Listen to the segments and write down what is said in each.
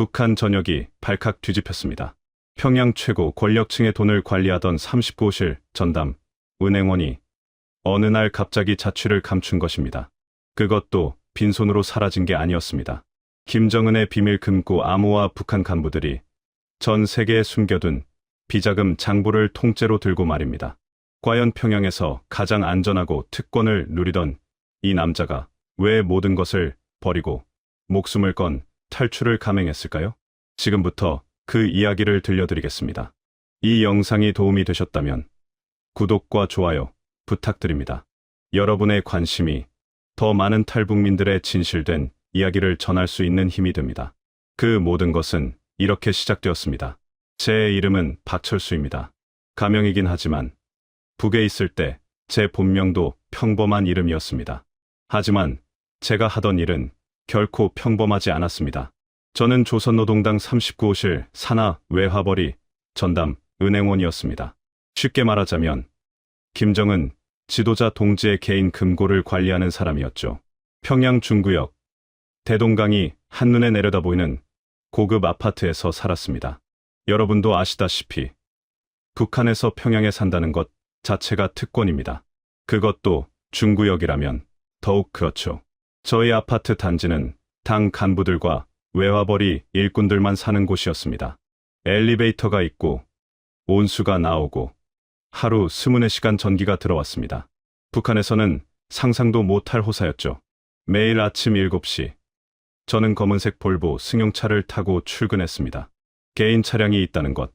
북한 전역이 발칵 뒤집혔습니다. 평양 최고 권력층의 돈을 관리하던 39호실 전담 은행원이 어느 날 갑자기 자취를 감춘 것입니다. 그것도 빈손으로 사라진 게 아니었습니다. 김정은의 비밀 금고 암호와 북한 간부들이 전 세계에 숨겨둔 비자금 장부를 통째로 들고 말입니다. 과연 평양에서 가장 안전하고 특권을 누리던 이 남자가 왜 모든 것을 버리고 목숨을 건 탈출을 감행했을까요? 지금부터 그 이야기를 들려드리겠습니다. 이 영상이 도움이 되셨다면 구독과 좋아요 부탁드립니다. 여러분의 관심이 더 많은 탈북민들의 진실된 이야기를 전할 수 있는 힘이 됩니다. 그 모든 것은 이렇게 시작되었습니다. 제 이름은 박철수입니다. 가명이긴 하지만 북에 있을 때 제 본명도 평범한 이름이었습니다. 하지만 제가 하던 일은 결코 평범하지 않았습니다. 저는 조선노동당 39호실 산하 외화벌이 전담 은행원이었습니다. 쉽게 말하자면 김정은 지도자 동지의 개인 금고를 관리하는 사람이었죠. 평양 중구역 대동강이 한눈에 내려다 보이는 고급 아파트에서 살았습니다. 여러분도 아시다시피 북한에서 평양에 산다는 것 자체가 특권입니다. 그것도 중구역이라면 더욱 그렇죠. 저희 아파트 단지는 당 간부들과 외화벌이 일꾼들만 사는 곳이었습니다. 엘리베이터가 있고 온수가 나오고 하루 24시간 전기가 들어왔습니다. 북한에서는 상상도 못할 호사였죠. 매일 아침 7시 저는 검은색 볼보 승용차를 타고 출근했습니다. 개인 차량이 있다는 것,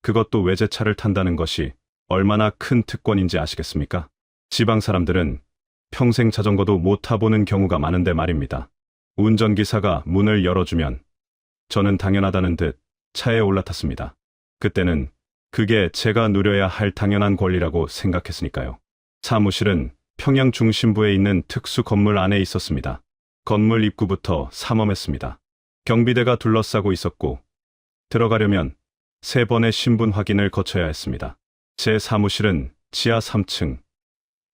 그것도 외제차를 탄다는 것이 얼마나 큰 특권인지 아시겠습니까? 지방 사람들은 평생 자전거도 못 타보는 경우가 많은데 말입니다. 운전기사가 문을 열어주면 저는 당연하다는 듯 차에 올라탔습니다. 그때는 그게 제가 누려야 할 당연한 권리라고 생각했으니까요. 사무실은 평양 중심부에 있는 특수 건물 안에 있었습니다. 건물 입구부터 삼엄했습니다. 경비대가 둘러싸고 있었고 들어가려면 3번의 신분 확인을 거쳐야 했습니다. 제 사무실은 지하 3층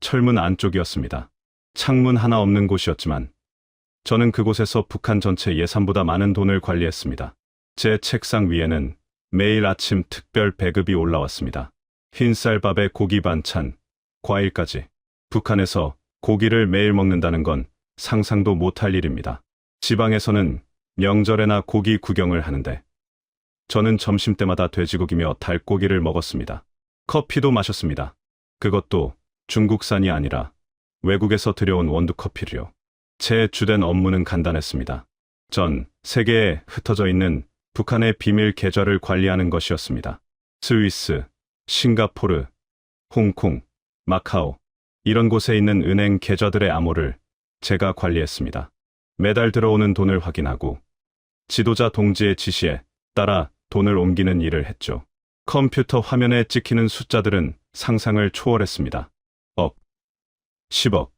철문 안쪽이었습니다. 창문 하나 없는 곳이었지만 저는 그곳에서 북한 전체 예산보다 많은 돈을 관리했습니다. 제 책상 위에는 매일 아침 특별 배급이 올라왔습니다. 흰쌀밥에 고기 반찬, 과일까지. 북한에서 고기를 매일 먹는다는 건 상상도 못할 일입니다. 지방에서는 명절에나 고기 구경을 하는데 저는 점심때마다 돼지고기며 닭고기를 먹었습니다. 커피도 마셨습니다. 그것도 중국산이 아니라 외국에서 들여온 원두커피를요. 제 주된 업무는 간단했습니다. 전 세계에 흩어져 있는 북한의 비밀 계좌를 관리하는 것이었습니다. 스위스, 싱가포르, 홍콩, 마카오 이런 곳에 있는 은행 계좌들의 암호를 제가 관리했습니다. 매달 들어오는 돈을 확인하고 지도자 동지의 지시에 따라 돈을 옮기는 일을 했죠. 컴퓨터 화면에 찍히는 숫자들은 상상을 초월했습니다. 억, 10억,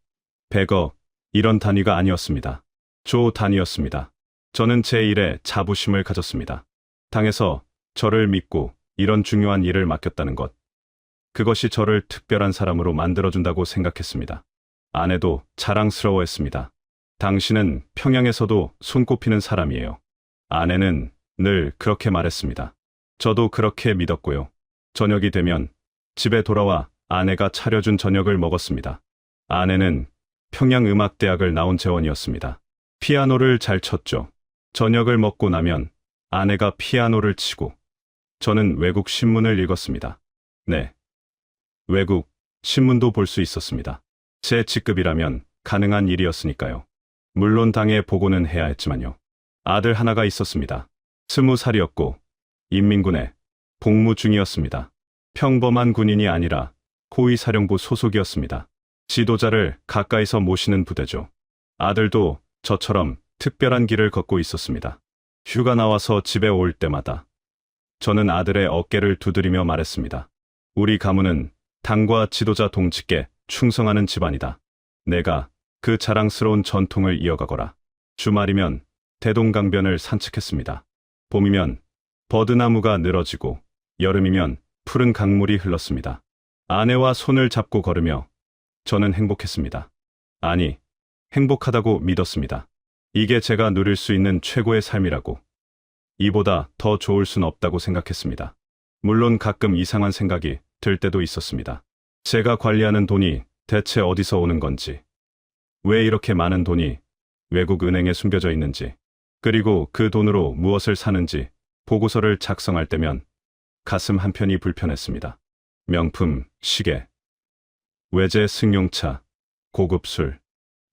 100억 이런 단위가 아니었습니다. 조 단위였습니다. 저는 제 일에 자부심을 가졌습니다. 당에서 저를 믿고 이런 중요한 일을 맡겼다는 것. 그것이 저를 특별한 사람으로 만들어준다고 생각했습니다. 아내도 자랑스러워했습니다. 당신은 평양에서도 손꼽히는 사람이에요. 아내는 늘 그렇게 말했습니다. 저도 그렇게 믿었고요. 저녁이 되면 집에 돌아와 아내가 차려준 저녁을 먹었습니다. 아내는 평양음악대학을 나온 재원이었습니다. 피아노를 잘 쳤죠. 저녁을 먹고 나면 아내가 피아노를 치고 저는 외국 신문을 읽었습니다. 네. 외국 신문도 볼 수 있었습니다. 제 직급이라면 가능한 일이었으니까요. 물론 당에 보고는 해야 했지만요. 아들 하나가 있었습니다. 20살이었고 인민군에 복무 중이었습니다. 평범한 군인이 아니라 호위사령부 소속이었습니다. 지도자를 가까이서 모시는 부대죠. 아들도 저처럼 특별한 길을 걷고 있었습니다. 휴가 나와서 집에 올 때마다 저는 아들의 어깨를 두드리며 말했습니다. 우리 가문은 당과 지도자 동지께 충성하는 집안이다. 내가 그 자랑스러운 전통을 이어가거라. 주말이면 대동강변을 산책했습니다. 봄이면 버드나무가 늘어지고 여름이면 푸른 강물이 흘렀습니다. 아내와 손을 잡고 걸으며 저는 행복했습니다. 아니, 행복하다고 믿었습니다. 이게 제가 누릴 수 있는 최고의 삶이라고. 이보다 더 좋을 순 없다고 생각했습니다. 물론 가끔 이상한 생각이 들 때도 있었습니다. 제가 관리하는 돈이 대체 어디서 오는 건지, 왜 이렇게 많은 돈이 외국 은행에 숨겨져 있는지, 그리고 그 돈으로 무엇을 사는지 보고서를 작성할 때면 가슴 한편이 불편했습니다. 명품, 시계, 외제 승용차, 고급 술,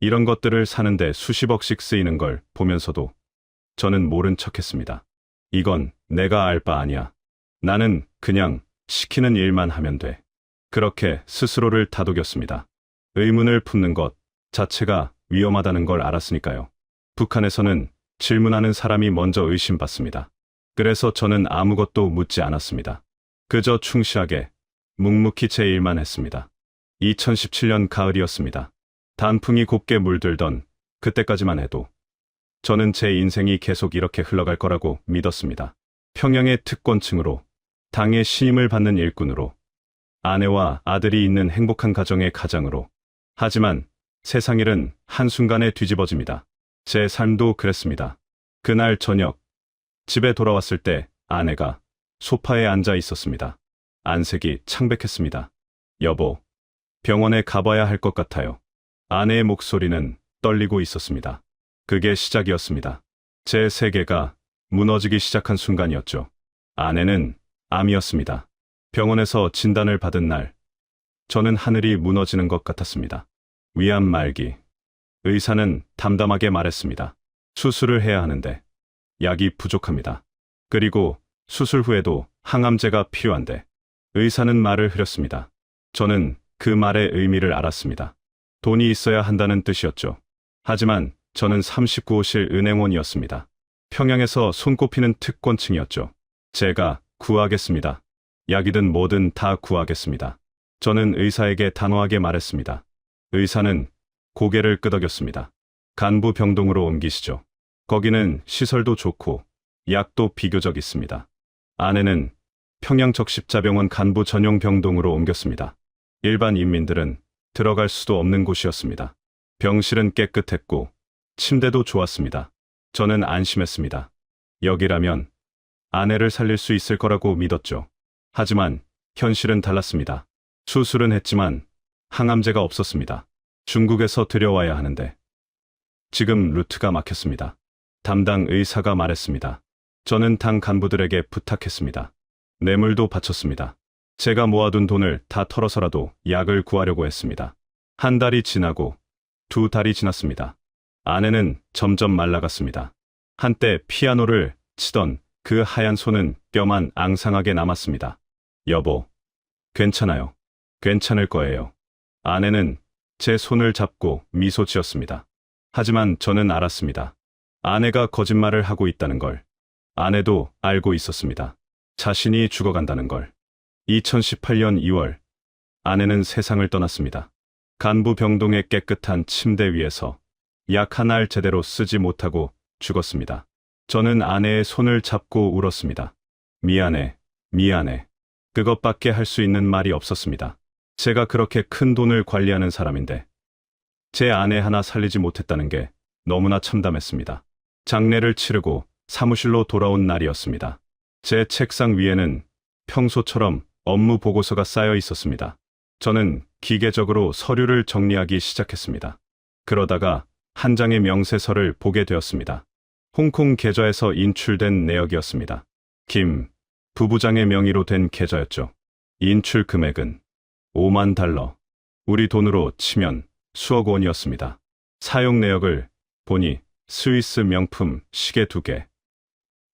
이런 것들을 사는데 수십억씩 쓰이는 걸 보면서도 저는 모른 척했습니다. 이건 내가 알 바 아니야. 나는 그냥 시키는 일만 하면 돼. 그렇게 스스로를 다독였습니다. 의문을 품는 것 자체가 위험하다는 걸 알았으니까요. 북한에서는 질문하는 사람이 먼저 의심받습니다. 그래서 저는 아무것도 묻지 않았습니다. 그저 충실하게 묵묵히 제 일만 했습니다. 2017년 가을이었습니다. 단풍이 곱게 물들던 그때까지만 해도 저는 제 인생이 계속 이렇게 흘러갈 거라고 믿었습니다. 평양의 특권층으로, 당의 신임을 받는 일꾼으로, 아내와 아들이 있는 행복한 가정의 가장으로. 하지만 세상 일은 한순간에 뒤집어집니다. 제 삶도 그랬습니다. 그날 저녁, 집에 돌아왔을 때 아내가 소파에 앉아 있었습니다. 안색이 창백했습니다. 여보, 병원에 가봐야 할 것 같아요. 아내의 목소리는 떨리고 있었습니다. 그게 시작이었습니다. 제 세계가 무너지기 시작한 순간이었죠. 아내는 암이었습니다. 병원에서 진단을 받은 날, 저는 하늘이 무너지는 것 같았습니다. 위암 말기. 의사는 담담하게 말했습니다. 수술을 해야 하는데 약이 부족합니다. 그리고 수술 후에도 항암제가 필요한데. 의사는 말을 흐렸습니다. 저는 그 말의 의미를 알았습니다. 돈이 있어야 한다는 뜻이었죠. 하지만 저는 39호실 은행원이었습니다. 평양에서 손꼽히는 특권층이었죠. 제가 구하겠습니다. 약이든 뭐든 다 구하겠습니다. 저는 의사에게 단호하게 말했습니다. 의사는 고개를 끄덕였습니다. 간부 병동으로 옮기시죠. 거기는 시설도 좋고 약도 비교적 있습니다. 아내는 평양적십자병원 간부 전용 병동으로 옮겼습니다. 일반 인민들은 들어갈 수도 없는 곳이었습니다. 병실은 깨끗했고 침대도 좋았습니다. 저는 안심했습니다. 여기라면 아내를 살릴 수 있을 거라고 믿었죠. 하지만 현실은 달랐습니다. 수술은 했지만 항암제가 없었습니다. 중국에서 들여와야 하는데 지금 루트가 막혔습니다. 담당 의사가 말했습니다. 저는 당 간부들에게 부탁했습니다. 뇌물도 바쳤습니다. 제가 모아둔 돈을 다 털어서라도 약을 구하려고 했습니다. 한 달이 지나고 두 달이 지났습니다. 아내는 점점 말라갔습니다. 한때 피아노를 치던 그 하얀 손은 뼈만 앙상하게 남았습니다. 여보, 괜찮아요. 괜찮을 거예요. 아내는 제 손을 잡고 미소 지었습니다. 하지만 저는 알았습니다. 아내가 거짓말을 하고 있다는 걸. 아내도 알고 있었습니다. 자신이 죽어간다는 걸. 2018년 2월, 아내는 세상을 떠났습니다. 간부 병동의 깨끗한 침대 위에서 약 한 알 제대로 쓰지 못하고 죽었습니다. 저는 아내의 손을 잡고 울었습니다. 미안해, 미안해. 그것밖에 할 수 있는 말이 없었습니다. 제가 그렇게 큰 돈을 관리하는 사람인데 제 아내 하나 살리지 못했다는 게 너무나 참담했습니다. 장례를 치르고 사무실로 돌아온 날이었습니다. 제 책상 위에는 평소처럼 업무 보고서가 쌓여 있었습니다. 저는 기계적으로 서류를 정리하기 시작했습니다. 그러다가 한 장의 명세서를 보게 되었습니다. 홍콩 계좌에서 인출된 내역이었습니다. 김 부부장의 명의로 된 계좌였죠. 인출 금액은 5만 달러. 우리 돈으로 치면 수억 원이었습니다. 사용 내역을 보니 스위스 명품 시계 2개,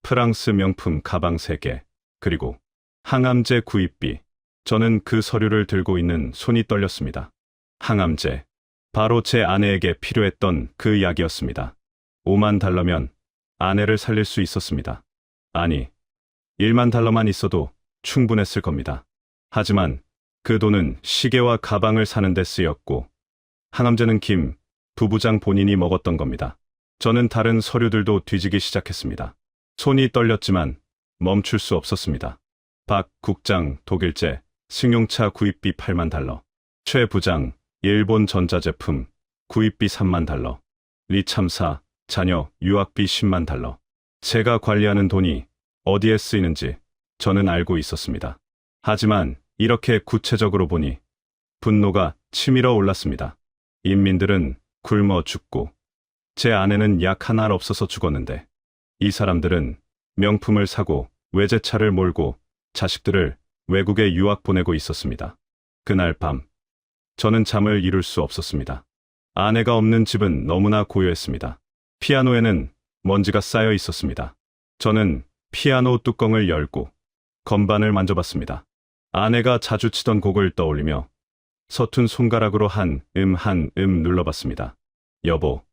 프랑스 명품 가방 3개, 그리고 항암제 구입비. 저는 그 서류를 들고 있는 손이 떨렸습니다. 항암제. 바로 제 아내에게 필요했던 그 약이었습니다. 5만 달러면 아내를 살릴 수 있었습니다. 아니, 1만 달러만 있어도 충분했을 겁니다. 하지만 그 돈은 시계와 가방을 사는 데 쓰였고 항암제는 김 부부장 본인이 먹었던 겁니다. 저는 다른 서류들도 뒤지기 시작했습니다. 손이 떨렸지만 멈출 수 없었습니다. 박 국장 독일제 승용차 구입비 8만 달러. 최 부장 일본 전자제품 구입비 3만 달러. 리 참사 자녀 유학비 10만 달러. 제가 관리하는 돈이 어디에 쓰이는지 저는 알고 있었습니다. 하지만 이렇게 구체적으로 보니 분노가 치밀어 올랐습니다. 인민들은 굶어 죽고 제 아내는 약 한 알 없어서 죽었는데 이 사람들은 명품을 사고 외제차를 몰고 자식들을 외국에 유학 보내고 있었습니다. 그날 밤 저는 잠을 이룰 수 없었습니다. 아내가 없는 집은 너무나 고요했습니다. 피아노에는 먼지가 쌓여 있었습니다. 저는 피아노 뚜껑을 열고 건반을 만져봤습니다. 아내가 자주 치던 곡을 떠올리며 서툰 손가락으로 한 음 눌러봤습니다. 여보,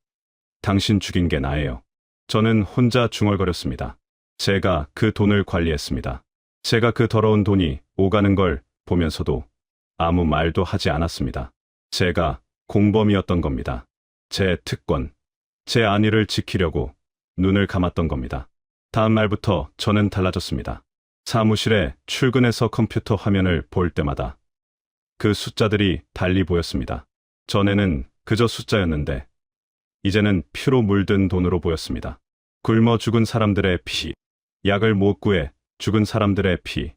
당신 죽인 게 나예요. 저는 혼자 중얼거렸습니다. 제가 그 돈을 관리했습니다. 제가 그 더러운 돈이 오가는 걸 보면서도 아무 말도 하지 않았습니다. 제가 공범이었던 겁니다. 제 특권, 제 안위를 지키려고 눈을 감았던 겁니다. 다음 날부터 저는 달라졌습니다. 사무실에 출근해서 컴퓨터 화면을 볼 때마다 그 숫자들이 달리 보였습니다. 전에는 그저 숫자였는데 이제는 피로 물든 돈으로 보였습니다. 굶어 죽은 사람들의 피, 약을 못 구해 죽은 사람들의 피,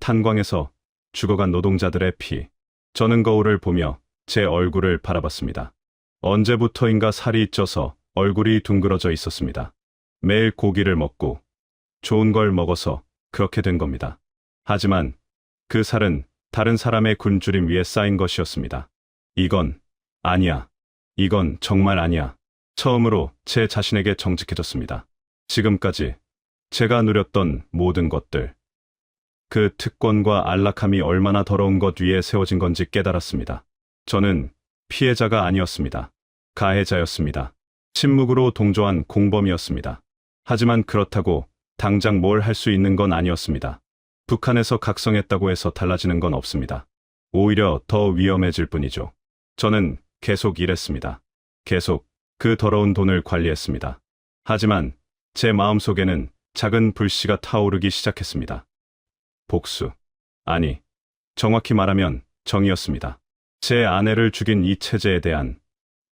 탄광에서 죽어간 노동자들의 피. 저는 거울을 보며 제 얼굴을 바라봤습니다. 언제부터인가 살이 쪄서 얼굴이 둥그러져 있었습니다. 매일 고기를 먹고 좋은 걸 먹어서 그렇게 된 겁니다. 하지만 그 살은 다른 사람의 굶주림 위에 쌓인 것이었습니다. 이건 아니야. 이건 정말 아니야. 처음으로 제 자신에게 정직해졌습니다. 지금까지 제가 누렸던 모든 것들, 그 특권과 안락함이 얼마나 더러운 것 위에 세워진 건지 깨달았습니다. 저는 피해자가 아니었습니다. 가해자였습니다. 침묵으로 동조한 공범이었습니다. 하지만 그렇다고 당장 뭘 할 수 있는 건 아니었습니다. 북한에서 각성했다고 해서 달라지는 건 없습니다. 오히려 더 위험해질 뿐이죠. 저는 계속 일했습니다. 계속 그 더러운 돈을 관리했습니다. 하지만 제 마음속에는 작은 불씨가 타오르기 시작했습니다. 복수. 아니, 정확히 말하면 정의였습니다. 제 아내를 죽인 이 체제에 대한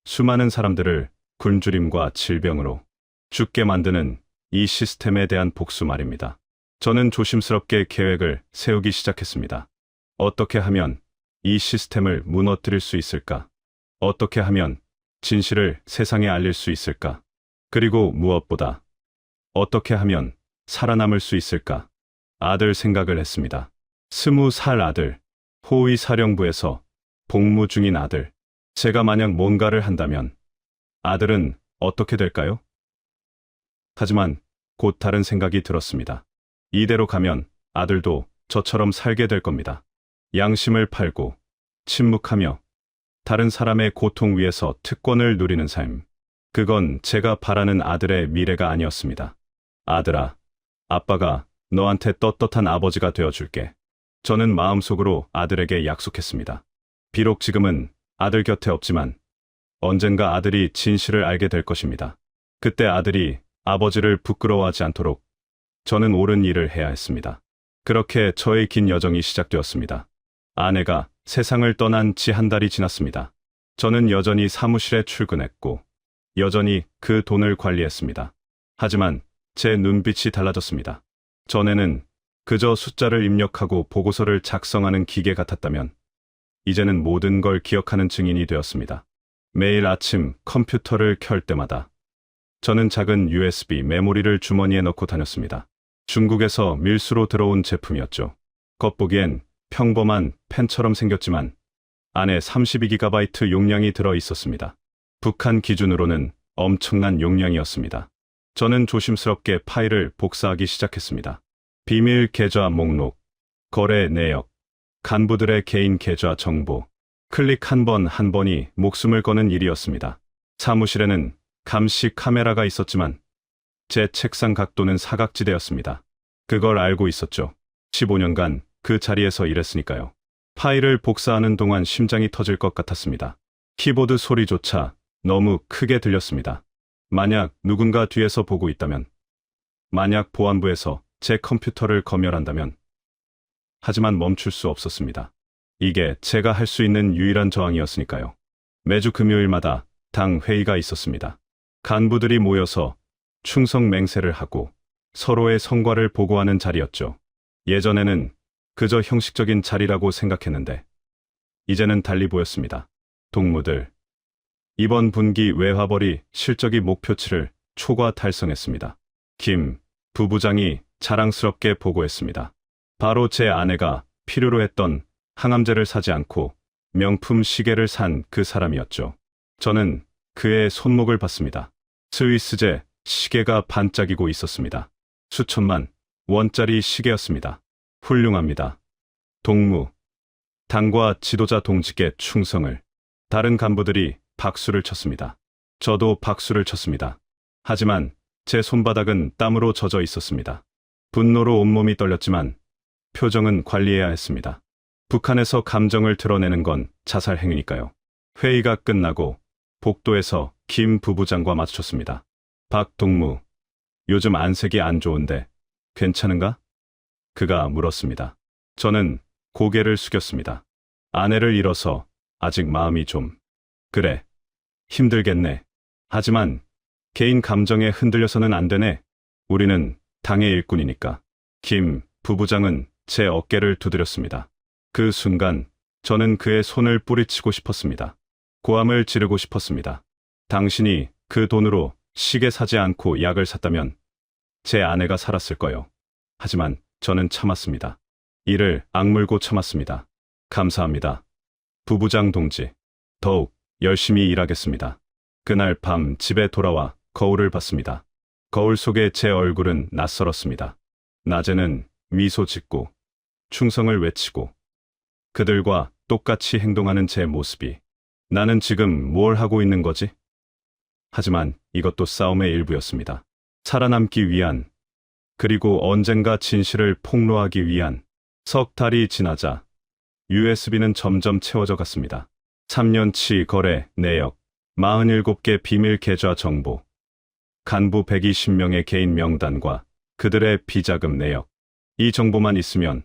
수많은 사람들을 굶주림과 질병으로 죽게 만드는 이 시스템에 대한 복수 말입니다. 저는 조심스럽게 계획을 세우기 시작했습니다. 어떻게 하면 이 시스템을 무너뜨릴 수 있을까? 어떻게 하면 진실을 세상에 알릴 수 있을까? 그리고 무엇보다 어떻게 하면 살아남을 수 있을까? 아들 생각을 했습니다. 20살 아들, 호위 사령부에서 복무 중인 아들. 제가 만약 뭔가를 한다면 아들은 어떻게 될까요? 하지만 곧 다른 생각이 들었습니다. 이대로 가면 아들도 저처럼 살게 될 겁니다. 양심을 팔고 침묵하며 다른 사람의 고통 위에서 특권을 누리는 삶. 그건 제가 바라는 아들의 미래가 아니었습니다. 아들아, 아빠가 너한테 떳떳한 아버지가 되어줄게. 저는 마음속으로 아들에게 약속했습니다. 비록 지금은 아들 곁에 없지만 언젠가 아들이 진실을 알게 될 것입니다. 그때 아들이 아버지를 부끄러워하지 않도록 저는 옳은 일을 해야 했습니다. 그렇게 저의 긴 여정이 시작되었습니다. 아내가 세상을 떠난 지 한 달이 지났습니다. 저는 여전히 사무실에 출근했고 여전히 그 돈을 관리했습니다. 하지만 제 눈빛이 달라졌습니다. 전에는 그저 숫자를 입력하고 보고서를 작성하는 기계 같았다면 이제는 모든 걸 기억하는 증인이 되었습니다. 매일 아침 컴퓨터를 켤 때마다 저는 작은 USB 메모리를 주머니에 넣고 다녔습니다. 중국에서 밀수로 들어온 제품이었죠. 겉보기엔 평범한 펜처럼 생겼지만 안에 32GB 용량이 들어 있었습니다. 북한 기준으로는 엄청난 용량이었습니다. 저는 조심스럽게 파일을 복사하기 시작했습니다. 비밀 계좌 목록, 거래 내역, 간부들의 개인 계좌 정보, 클릭 한 번 한 번이 목숨을 거는 일이었습니다. 사무실에는 감시 카메라가 있었지만 제 책상 각도는 사각지대였습니다. 그걸 알고 있었죠. 15년간 그 자리에서 일했으니까요. 파일을 복사하는 동안 심장이 터질 것 같았습니다. 키보드 소리조차 너무 크게 들렸습니다. 만약 누군가 뒤에서 보고 있다면, 만약 보안부에서 제 컴퓨터를 검열한다면, 하지만 멈출 수 없었습니다. 이게 제가 할 수 있는 유일한 저항이었으니까요. 매주 금요일마다 당 회의가 있었습니다. 간부들이 모여서 충성 맹세를 하고 서로의 성과를 보고하는 자리였죠. 예전에는 그저 형식적인 자리라고 생각했는데 이제는 달리 보였습니다. 동무들, 이번 분기 외화벌이 실적이 목표치를 초과 달성했습니다. 김 부부장이 자랑스럽게 보고했습니다. 바로 제 아내가 필요로 했던 항암제를 사지 않고 명품 시계를 산 그 사람이었죠. 저는 그의 손목을 봤습니다. 스위스제 시계가 반짝이고 있었습니다. 수천만 원짜리 시계였습니다. 훌륭합니다. 동무, 당과 지도자 동지께 충성을. 다른 간부들이 박수를 쳤습니다. 저도 박수를 쳤습니다. 하지만 제 손바닥은 땀으로 젖어 있었습니다. 분노로 온몸이 떨렸지만 표정은 관리해야 했습니다. 북한에서 감정을 드러내는 건 자살 행위니까요. 회의가 끝나고 복도에서 김 부부장과 마주쳤습니다. 박 동무, 요즘 안색이 안 좋은데 괜찮은가? 그가 물었습니다. 저는 고개를 숙였습니다. 아내를 잃어서 아직 마음이 좀... 그래, 힘들겠네. 하지만 개인 감정에 흔들려서는 안 되네. 우리는 당의 일꾼이니까. 김 부부장은 제 어깨를 두드렸습니다. 그 순간 저는 그의 손을 뿌리치고 싶었습니다. 고함을 지르고 싶었습니다. 당신이 그 돈으로 시계 사지 않고 약을 샀다면 제 아내가 살았을 거요. 하지만 저는 참았습니다. 이를 악물고 참았습니다. 감사합니다. 부부장 동지, 더욱 열심히 일하겠습니다. 그날 밤 집에 돌아와 거울을 봤습니다. 거울 속에 제 얼굴은 낯설었습니다. 낮에는 미소 짓고 충성을 외치고 그들과 똑같이 행동하는 제 모습이 나는 지금 뭘 하고 있는 거지? 하지만 이것도 싸움의 일부였습니다. 살아남기 위한, 그리고 언젠가 진실을 폭로하기 위한. 석 달이 지나자 USB는 점점 채워져 갔습니다. 3년치 거래 내역, 47개 비밀 계좌 정보, 간부 120명의 개인 명단과 그들의 비자금 내역. 이 정보만 있으면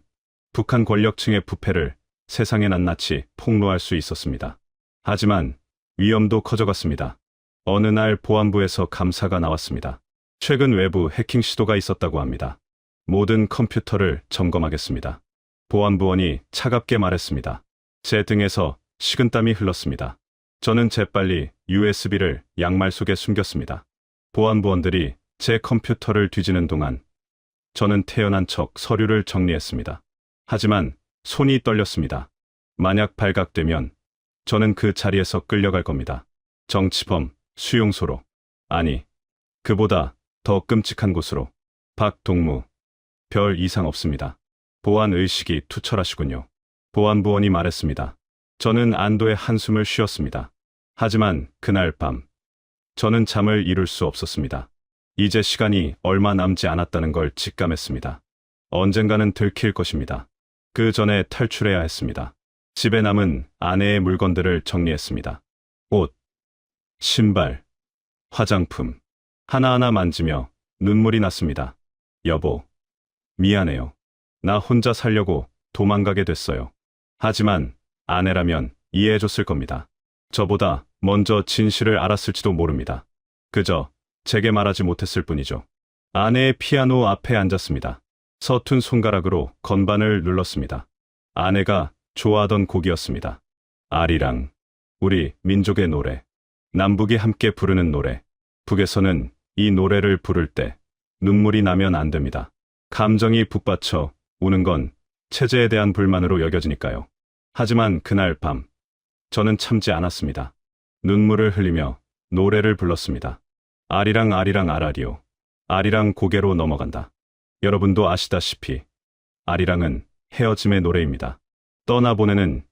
북한 권력층의 부패를 세상에 낱낱이 폭로할 수 있었습니다. 하지만 위험도 커져갔습니다. 어느 날 보안부에서 감사가 나왔습니다. 최근 외부 해킹 시도가 있었다고 합니다. 모든 컴퓨터를 점검하겠습니다. 보안부원이 차갑게 말했습니다. 제 등에서 식은땀이 흘렀습니다. 저는 재빨리 USB를 양말 속에 숨겼습니다. 보안부원들이 제 컴퓨터를 뒤지는 동안 저는 태연한 척 서류를 정리했습니다. 하지만 손이 떨렸습니다. 만약 발각되면 저는 그 자리에서 끌려갈 겁니다. 정치범 수용소로. 아니, 그보다 더 끔찍한 곳으로. 박 동무, 별 이상 없습니다. 보안 의식이 투철하시군요. 보안부원이 말했습니다. 저는 안도의 한숨을 쉬었습니다. 하지만 그날 밤 저는 잠을 이룰 수 없었습니다. 이제 시간이 얼마 남지 않았다는 걸 직감했습니다. 언젠가는 들킬 것입니다. 그 전에 탈출해야 했습니다. 집에 남은 아내의 물건들을 정리했습니다. 옷, 신발, 화장품, 하나하나 만지며 눈물이 났습니다. 여보, 미안해요. 나 혼자 살려고 도망가게 됐어요. 하지만 아내라면 이해해줬을 겁니다. 저보다 먼저 진실을 알았을지도 모릅니다. 그저 제게 말하지 못했을 뿐이죠. 아내의 피아노 앞에 앉았습니다. 서툰 손가락으로 건반을 눌렀습니다. 아내가 좋아하던 곡이었습니다. 아리랑, 우리 민족의 노래. 남북이 함께 부르는 노래. 북에서는 이 노래를 부를 때 눈물이 나면 안 됩니다. 감정이 북받쳐 우는 건 체제에 대한 불만으로 여겨지니까요. 하지만 그날 밤 저는 참지 않았습니다. 눈물을 흘리며 노래를 불렀습니다. 아리랑 아리랑 아라리오. 아리랑 고개로 넘어간다. 여러분도 아시다시피 아리랑은 헤어짐의 노래입니다. 떠나보내는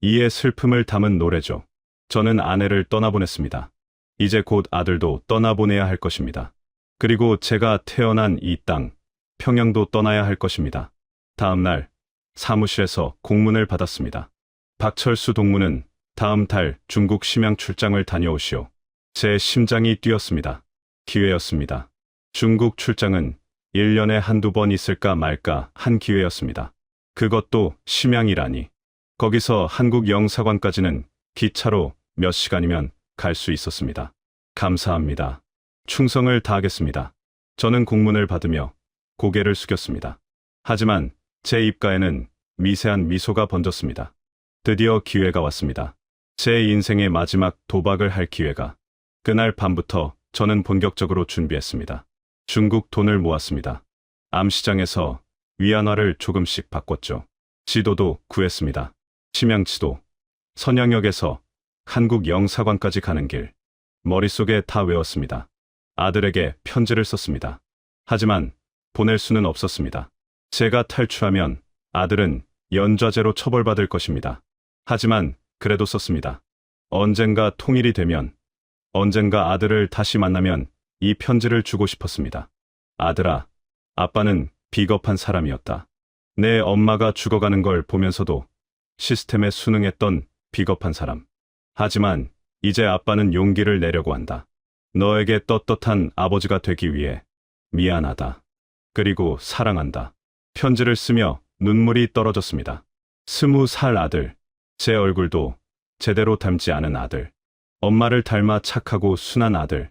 이의 슬픔을 담은 노래죠. 저는 아내를 떠나보냈습니다. 이제 곧 아들도 떠나보내야 할 것입니다. 그리고 제가 태어난 이 땅, 평양도 떠나야 할 것입니다. 다음 날 사무실에서 공문을 받았습니다. 박철수 동무는 다음 달 중국 심양 출장을 다녀오시오. 제 심장이 뛰었습니다. 기회였습니다. 중국 출장은 1년에 한두 번 있을까 말까 한 기회였습니다. 그것도 심양이라니. 거기서 한국 영사관까지는 기차로 몇 시간이면 갈 수 있었습니다. 감사합니다. 충성을 다하겠습니다. 저는 공문을 받으며 고개를 숙였습니다. 하지만 제 입가에는 미세한 미소가 번졌습니다. 드디어 기회가 왔습니다. 제 인생의 마지막 도박을 할 기회가. 그날 밤부터 저는 본격적으로 준비했습니다. 중국 돈을 모았습니다. 암시장에서 위안화를 조금씩 바꿨죠. 지도도 구했습니다. 치명치도. 선양역에서 한국 영사관까지 가는 길. 머릿속에 다 외웠습니다. 아들에게 편지를 썼습니다. 하지만 보낼 수는 없었습니다. 제가 탈출하면 아들은 연좌제로 처벌받을 것입니다. 하지만 그래도 썼습니다. 언젠가 통일이 되면, 언젠가 아들을 다시 만나면 이 편지를 주고 싶었습니다. 아들아, 아빠는 비겁한 사람이었다. 내 엄마가 죽어가는 걸 보면서도 시스템에 순응했던 비겁한 사람. 하지만 이제 아빠는 용기를 내려고 한다. 너에게 떳떳한 아버지가 되기 위해 미안하다. 그리고 사랑한다. 편지를 쓰며 눈물이 떨어졌습니다. 20살 아들. 제 얼굴도 제대로 닮지 않은 아들. 엄마를 닮아 착하고 순한 아들.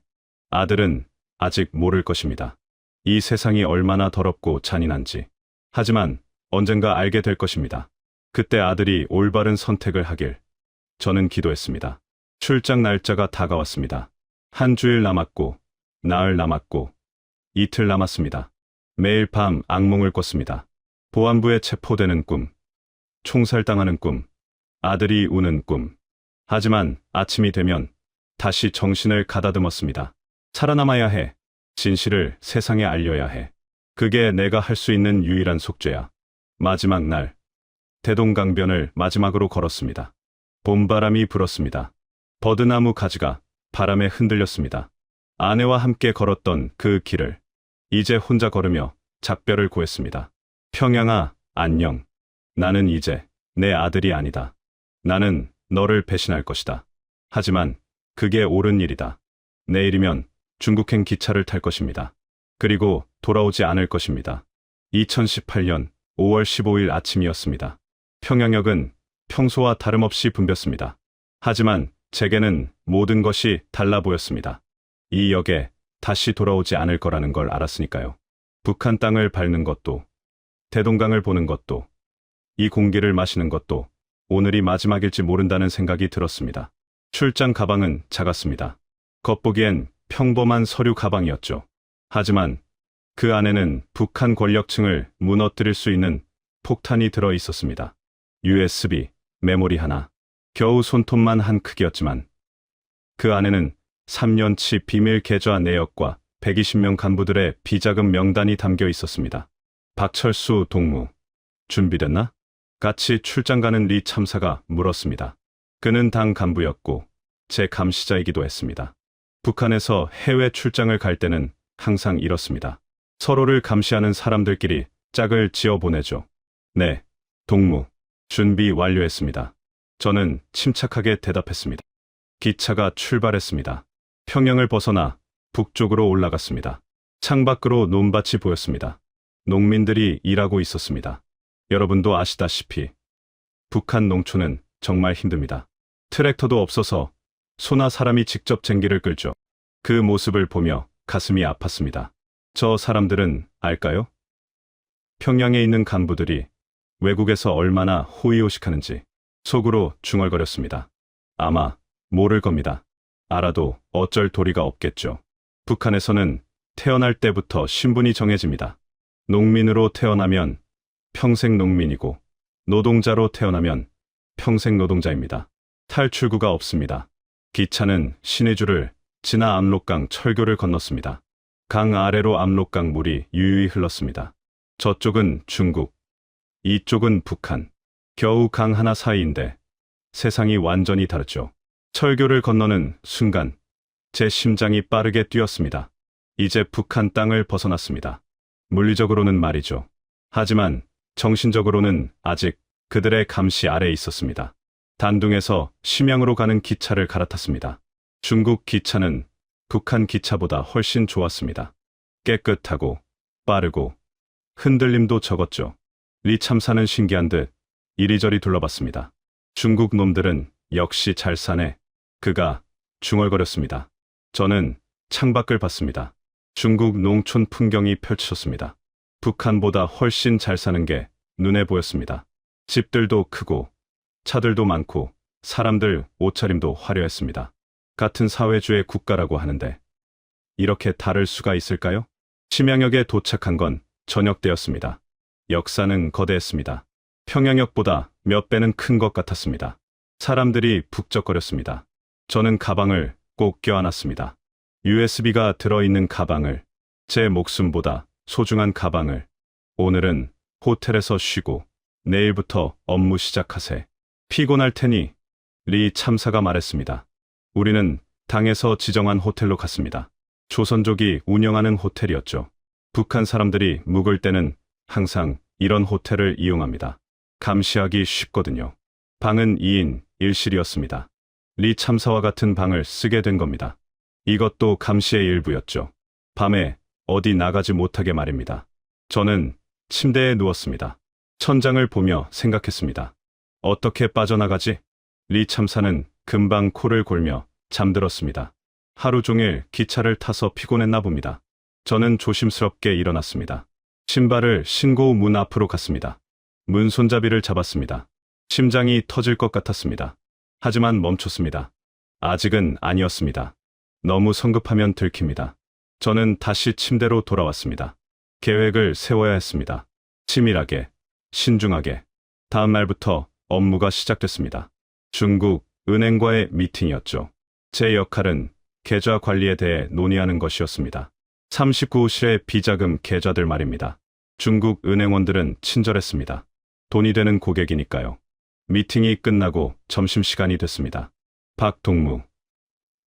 아들은 아직 모를 것입니다. 이 세상이 얼마나 더럽고 잔인한지. 하지만 언젠가 알게 될 것입니다. 그때 아들이 올바른 선택을 하길. 저는 기도했습니다. 출장 날짜가 다가왔습니다. 한 주일 남았고, 나흘 남았고, 이틀 남았습니다. 매일 밤 악몽을 꿨습니다. 보안부에 체포되는 꿈, 총살당하는 꿈, 아들이 우는 꿈. 하지만 아침이 되면 다시 정신을 가다듬었습니다. 살아남아야 해. 진실을 세상에 알려야 해. 그게 내가 할 수 있는 유일한 속죄야. 마지막 날, 대동강변을 마지막으로 걸었습니다. 봄바람이 불었습니다. 버드나무 가지가 바람에 흔들렸습니다. 아내와 함께 걸었던 그 길을 이제 혼자 걸으며 작별을 고했습니다. 평양아, 안녕. 나는 이제 내 아들이 아니다. 나는 너를 배신할 것이다. 하지만 그게 옳은 일이다. 내일이면 중국행 기차를 탈 것입니다. 그리고 돌아오지 않을 것입니다. 2018년 5월 15일 아침이었습니다. 평양역은 평소와 다름없이 붐볐습니다. 하지만 제게는 모든 것이 달라 보였습니다. 이 역에 다시 돌아오지 않을 거라는 걸 알았으니까요. 북한 땅을 밟는 것도, 대동강을 보는 것도, 이 공기를 마시는 것도 오늘이 마지막일지 모른다는 생각이 들었습니다. 출장 가방은 작았습니다. 겉보기엔 평범한 서류 가방이었죠. 하지만 그 안에는 북한 권력층을 무너뜨릴 수 있는 폭탄이 들어 있었습니다. USB, 메모리 하나. 겨우 손톱만 한 크기였지만 그 안에는 3년치 비밀 계좌 내역과 120명 간부들의 비자금 명단이 담겨 있었습니다. 박철수 동무, 준비됐나? 같이 출장 가는 리 참사가 물었습니다. 그는 당 간부였고 제 감시자이기도 했습니다. 북한에서 해외 출장을 갈 때는 항상 이렇습니다. 서로를 감시하는 사람들끼리 짝을 지어 보내죠. 네, 동무, 준비 완료했습니다. 저는 침착하게 대답했습니다. 기차가 출발했습니다. 평양을 벗어나 북쪽으로 올라갔습니다. 창밖으로 논밭이 보였습니다. 농민들이 일하고 있었습니다. 여러분도 아시다시피 북한 농촌은 정말 힘듭니다. 트랙터도 없어서 소나 사람이 직접 쟁기를 끌죠. 그 모습을 보며 가슴이 아팠습니다. 저 사람들은 알까요? 평양에 있는 간부들이 외국에서 얼마나 호의호식하는지 속으로 중얼거렸습니다. 아마 모를 겁니다. 알아도 어쩔 도리가 없겠죠. 북한에서는 태어날 때부터 신분이 정해집니다. 농민으로 태어나면 평생 농민이고 노동자로 태어나면 평생 노동자입니다. 탈출구가 없습니다. 기차는 신의주를 지나 압록강 철교를 건넜습니다. 강 아래로 압록강 물이 유유히 흘렀습니다. 저쪽은 중국, 이쪽은 북한. 겨우 강 하나 사이인데 세상이 완전히 다르죠. 철교를 건너는 순간 제 심장이 빠르게 뛰었습니다. 이제 북한 땅을 벗어났습니다. 물리적으로는 말이죠. 하지만 정신적으로는 아직 그들의 감시 아래에 있었습니다. 단둥에서 심양으로 가는 기차를 갈아탔습니다. 중국 기차는 북한 기차보다 훨씬 좋았습니다. 깨끗하고 빠르고 흔들림도 적었죠. 리 참사는 신기한 듯 이리저리 둘러봤습니다. 중국 놈들은 역시 잘 사네. 그가 중얼거렸습니다. 저는 창밖을 봤습니다. 중국 농촌 풍경이 펼쳐졌습니다. 북한보다 훨씬 잘 사는 게 눈에 보였습니다. 집들도 크고 차들도 많고 사람들 옷차림도 화려했습니다. 같은 사회주의 국가라고 하는데 이렇게 다를 수가 있을까요? 심양역에 도착한 건 저녁 때였습니다. 역사는 거대했습니다. 평양역보다 몇 배는 큰 것 같았습니다. 사람들이 북적거렸습니다. 저는 가방을 꼭 껴안았습니다. USB가 들어있는 가방을, 제 목숨보다 소중한 가방을. 오늘은 호텔에서 쉬고 내일부터 업무 시작하세. 피곤할 테니, 리 참사가 말했습니다. 우리는 당에서 지정한 호텔로 갔습니다. 조선족이 운영하는 호텔이었죠. 북한 사람들이 묵을 때는 항상 이런 호텔을 이용합니다. 감시하기 쉽거든요. 방은 2인 1실이었습니다. 리 참사와 같은 방을 쓰게 된 겁니다. 이것도 감시의 일부였죠. 밤에 어디 나가지 못하게 말입니다. 저는 침대에 누웠습니다. 천장을 보며 생각했습니다. 어떻게 빠져나가지? 리 참사는 금방 코를 골며 잠들었습니다. 하루 종일 기차를 타서 피곤했나 봅니다. 저는 조심스럽게 일어났습니다. 신발을 신고 문 앞으로 갔습니다. 문 손잡이를 잡았습니다. 심장이 터질 것 같았습니다. 하지만 멈췄습니다. 아직은 아니었습니다. 너무 성급하면 들킵니다. 저는 다시 침대로 돌아왔습니다. 계획을 세워야 했습니다. 치밀하게, 신중하게. 다음 날부터 업무가 시작됐습니다. 중국 은행과의 미팅이었죠. 제 역할은 계좌 관리에 대해 논의하는 것이었습니다. 39호실의 비자금 계좌들 말입니다. 중국 은행원들은 친절했습니다. 돈이 되는 고객이니까요. 미팅이 끝나고 점심시간이 됐습니다. 박동무,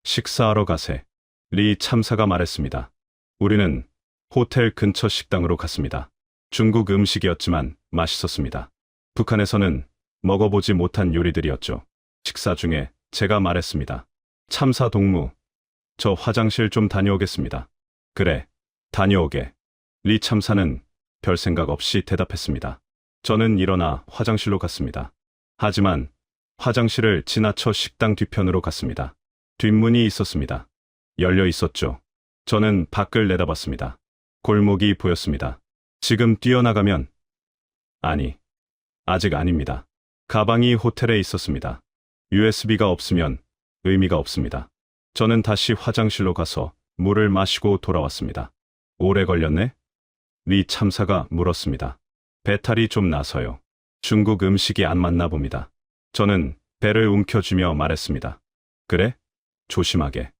식사하러 가세. 리 참사가 말했습니다. 우리는 호텔 근처 식당으로 갔습니다. 중국 음식이었지만 맛있었습니다. 북한에서는 먹어보지 못한 요리들이었죠. 식사 중에 제가 말했습니다. 참사 동무, 저 화장실 좀 다녀오겠습니다. 그래, 다녀오게. 리 참사는 별 생각 없이 대답했습니다. 저는 일어나 화장실로 갔습니다. 하지만 화장실을 지나쳐 식당 뒤편으로 갔습니다. 뒷문이 있었습니다. 열려 있었죠. 저는 밖을 내다봤습니다. 골목이 보였습니다. 지금 뛰어나가면, 아니, 아직 아닙니다. 가방이 호텔에 있었습니다. USB가 없으면 의미가 없습니다. 저는 다시 화장실로 가서 물을 마시고 돌아왔습니다. 오래 걸렸네? 리 참사가 물었습니다. 배탈이 좀 나서요. 중국 음식이 안 맞나 봅니다. 저는 배를 움켜쥐며 말했습니다. 그래? 조심하게.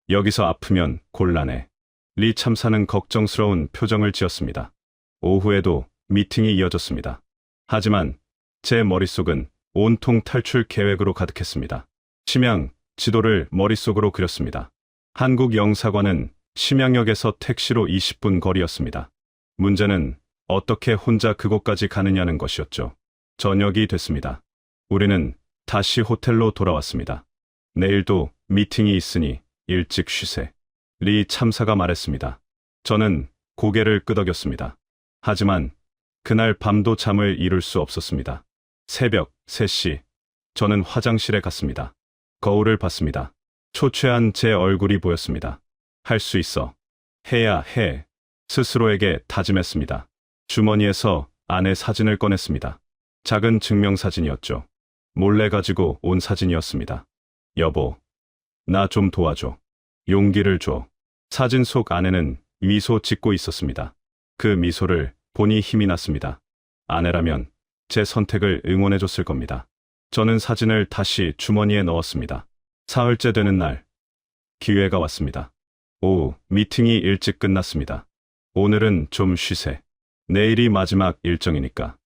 여기서 아프면 곤란해. 리 참사는 걱정스러운 표정을 지었습니다. 오후에도 미팅이 이어졌습니다. 하지만 제 머릿속은 온통 탈출 계획으로 가득했습니다. 심양 지도를 머릿속으로 그렸습니다. 한국 영사관은 심양역에서 택시로 20분 거리였습니다. 문제는 어떻게 혼자 그곳까지 가느냐는 것이었죠. 저녁이 됐습니다. 우리는 다시 호텔로 돌아왔습니다. 내일도 미팅이 있으니 일찍 쉬세. 리 참사가 말했습니다. 저는 고개를 끄덕였습니다. 하지만 그날 밤도 잠을 이룰 수 없었습니다. 새벽 3시, 저는 화장실에 갔습니다. 거울을 봤습니다. 초췌한 제 얼굴이 보였습니다. 할 수 있어. 해야 해. 스스로에게 다짐했습니다. 주머니에서 아내 사진을 꺼냈습니다. 작은 증명사진이었죠. 몰래 가지고 온 사진이었습니다. 여보, 나 좀 도와줘. 용기를 줘. 사진 속 아내는 미소 짓고 있었습니다. 그 미소를 보니 힘이 났습니다. 아내라면 제 선택을 응원해줬을 겁니다. 저는 사진을 다시 주머니에 넣었습니다. 사흘째 되는 날, 기회가 왔습니다. 오후 미팅이 일찍 끝났습니다. 오늘은 좀 쉬세. 내일이 마지막 일정이니까.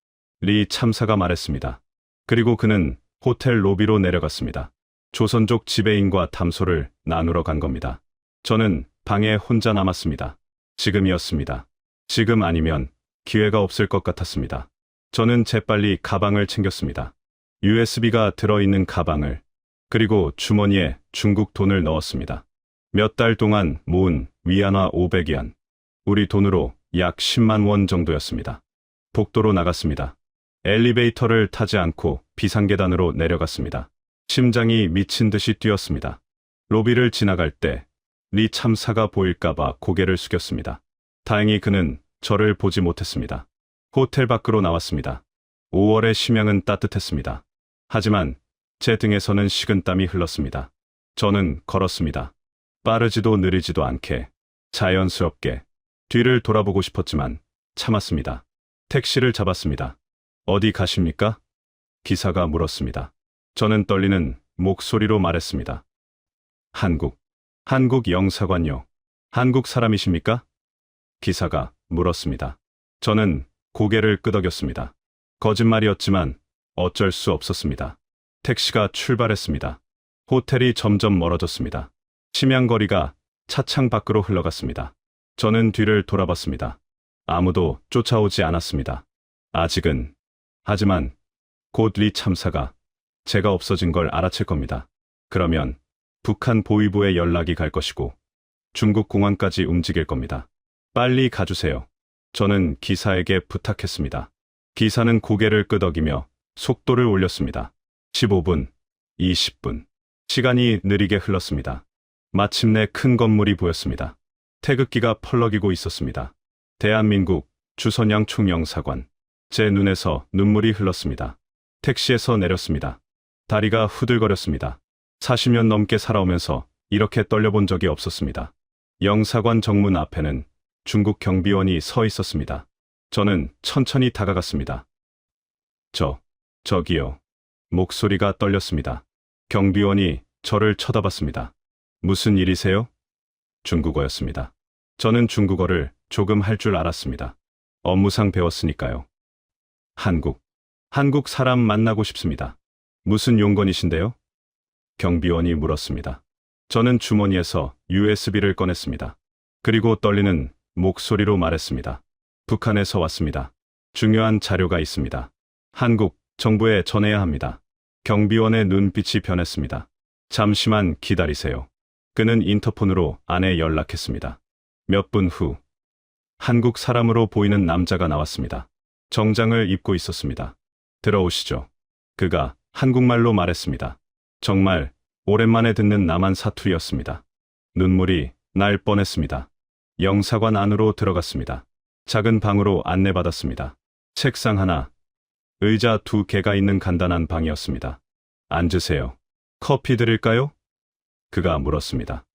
리 참사가 말했습니다. 그리고 그는 호텔 로비로 내려갔습니다. 조선족 지배인과 담소를 나누러 간 겁니다. 저는 방에 혼자 남았습니다. 지금이었습니다. 지금 아니면 기회가 없을 것 같았습니다. 저는 재빨리 가방을 챙겼습니다. USB가 들어있는 가방을, 그리고 주머니에 중국 돈을 넣었습니다. 몇 달 동안 모은 위안화 500위안, 우리 돈으로 약 10만 원 정도였습니다. 복도로 나갔습니다. 엘리베이터를 타지 않고 비상계단으로 내려갔습니다. 심장이 미친 듯이 뛰었습니다. 로비를 지나갈 때 리 참사가 보일까봐 고개를 숙였습니다. 다행히 그는 저를 보지 못했습니다. 호텔 밖으로 나왔습니다. 5월의 심양은 따뜻했습니다. 하지만 제 등에서는 식은땀이 흘렀습니다. 저는 걸었습니다. 빠르지도 느리지도 않게 자연스럽게 뒤를 돌아보고 싶었지만 참았습니다. 택시를 잡았습니다. 어디 가십니까? 기사가 물었습니다. 저는 떨리는 목소리로 말했습니다. 한국 영사관요. 한국 사람이십니까? 기사가 물었습니다. 저는 고개를 끄덕였습니다. 거짓말이었지만 어쩔 수 없었습니다. 택시가 출발했습니다. 호텔이 점점 멀어졌습니다. 심양거리가 차창 밖으로 흘러갔습니다. 저는 뒤를 돌아봤습니다. 아무도 쫓아오지 않았습니다. 아직은. 하지만 곧 리 참사가 제가 없어진 걸 알아챌 겁니다. 그러면 북한 보위부에 연락이 갈 것이고 중국 공안까지 움직일 겁니다. 빨리 가주세요. 저는 기사에게 부탁했습니다. 기사는 고개를 끄덕이며 속도를 올렸습니다. 15분, 20분. 시간이 느리게 흘렀습니다. 마침내 큰 건물이 보였습니다. 태극기가 펄럭이고 있었습니다. 대한민국 주선양 총영사관. 제 눈에서 눈물이 흘렀습니다. 택시에서 내렸습니다. 다리가 후들거렸습니다. 40년 넘게 살아오면서 이렇게 떨려본 적이 없었습니다. 영사관 정문 앞에는 중국 경비원이 서 있었습니다. 저는 천천히 다가갔습니다. 저기요. 목소리가 떨렸습니다. 경비원이 저를 쳐다봤습니다. 무슨 일이세요? 중국어였습니다. 저는 중국어를 조금 할 줄 알았습니다. 업무상 배웠으니까요. 한국 사람 만나고 싶습니다. 무슨 용건이신데요? 경비원이 물었습니다. 저는 주머니에서 USB를 꺼냈습니다. 그리고 떨리는 목소리로 말했습니다. 북한에서 왔습니다. 중요한 자료가 있습니다. 한국 정부에 전해야 합니다. 경비원의 눈빛이 변했습니다. 잠시만 기다리세요. 그는 인터폰으로 아내 연락했습니다. 몇 분 후, 한국 사람으로 보이는 남자가 나왔습니다. 정장을 입고 있었습니다. 들어오시죠. 그가 한국말로 말했습니다. 정말 오랜만에 듣는 남한 사투리였습니다. 눈물이 날 뻔했습니다. 영사관 안으로 들어갔습니다. 작은 방으로 안내받았습니다. 책상 하나, 의자 2개가 있는 간단한 방이었습니다. 앉으세요. 커피 드릴까요? 그가 물었습니다.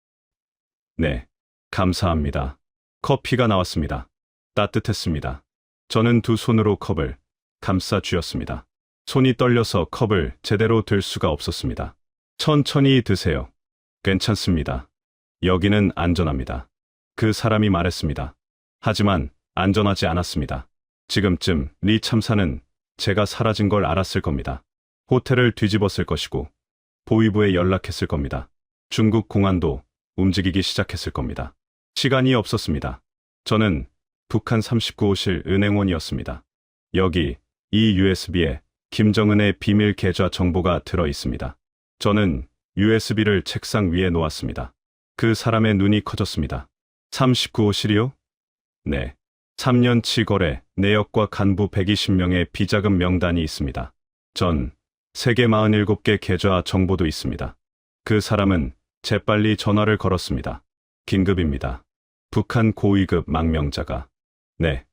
네, 감사합니다. 커피가 나왔습니다. 따뜻했습니다. 저는 2 손으로 컵을 감싸 쥐었습니다. 손이 떨려서 컵을 제대로 들 수가 없었습니다. 천천히 드세요. 괜찮습니다. 여기는 안전합니다. 그 사람이 말했습니다. 하지만 안전하지 않았습니다. 지금쯤 리 참사는 제가 사라진 걸 알았을 겁니다. 호텔을 뒤집었을 것이고 보위부에 연락했을 겁니다. 중국 공안도 움직이기 시작했을 겁니다. 시간이 없었습니다. 저는 북한 39호실 은행원이었습니다. 여기 이 USB에 김정은의 비밀 계좌 정보가 들어 있습니다. 저는 USB를 책상 위에 놓았습니다. 그 사람의 눈이 커졌습니다. 39호실이요? 네. 3년치 거래, 내역과 간부 120명의 비자금 명단이 있습니다. 전 세계 47개 계좌 정보도 있습니다. 그 사람은 재빨리 전화를 걸었습니다. 긴급입니다. 북한 고위급 망명자가. 네.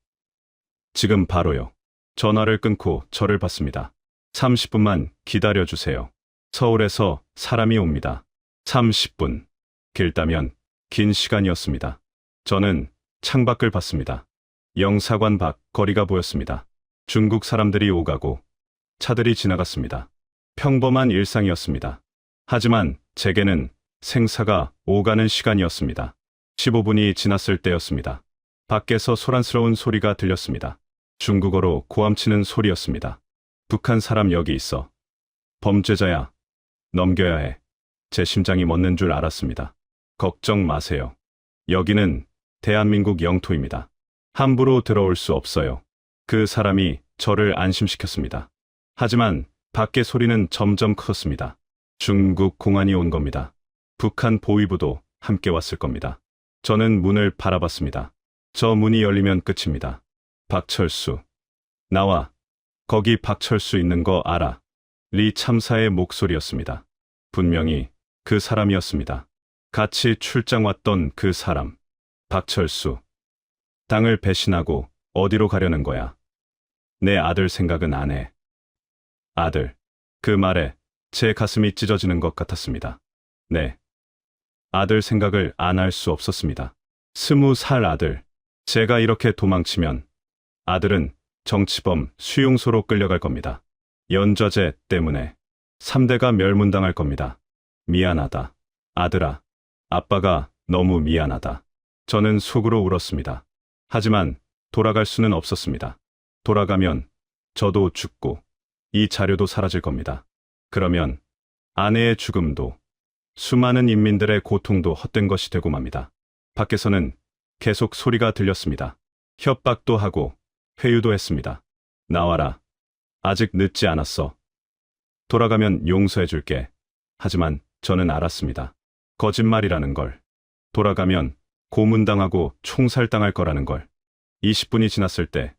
지금 바로요. 전화를 끊고 저를 봤습니다. 30분만 기다려주세요. 서울에서 사람이 옵니다. 30분. 길다면 긴 시간이었습니다. 저는 창밖을 봤습니다. 영사관 밖 거리가 보였습니다. 중국 사람들이 오가고 차들이 지나갔습니다. 평범한 일상이었습니다. 하지만 제게는 생사가 오가는 시간이었습니다. 15분이 지났을 때였습니다. 밖에서 소란스러운 소리가 들렸습니다. 중국어로 고함치는 소리였습니다. 북한 사람 여기 있어. 범죄자야. 넘겨야 해. 제 심장이 멎는 줄 알았습니다. 걱정 마세요. 여기는 대한민국 영토입니다. 함부로 들어올 수 없어요. 그 사람이 저를 안심시켰습니다. 하지만 밖의 소리는 점점 컸습니다. 중국 공안이 온 겁니다. 북한 보위부도 함께 왔을 겁니다. 저는 문을 바라봤습니다. 저 문이 열리면 끝입니다. 박철수. 나와. 거기 박철수 있는 거 알아. 리 참사의 목소리였습니다. 분명히 그 사람이었습니다. 같이 출장 왔던 그 사람. 박철수. 당을 배신하고 어디로 가려는 거야? 내 아들 생각은 안 해. 아들. 그 말에 제 가슴이 찢어지는 것 같았습니다. 네. 아들 생각을 안 할 수 없었습니다. 20살 아들. 제가 이렇게 도망치면 아들은 정치범 수용소로 끌려갈 겁니다. 연좌제 때문에 3대가 멸문당할 겁니다. 미안하다. 아들아. 아빠가 너무 미안하다. 저는 속으로 울었습니다. 하지만 돌아갈 수는 없었습니다. 돌아가면 저도 죽고 이 자료도 사라질 겁니다. 그러면 아내의 죽음도 수많은 인민들의 고통도 헛된 것이 되고 맙니다. 밖에서는 계속 소리가 들렸습니다. 협박도 하고 회유도 했습니다. 나와라. 아직 늦지 않았어. 돌아가면 용서해 줄게. 하지만 저는 알았습니다. 거짓말이라는 걸. 돌아가면 고문당하고 총살당할 거라는 걸. 20분이 지났을 때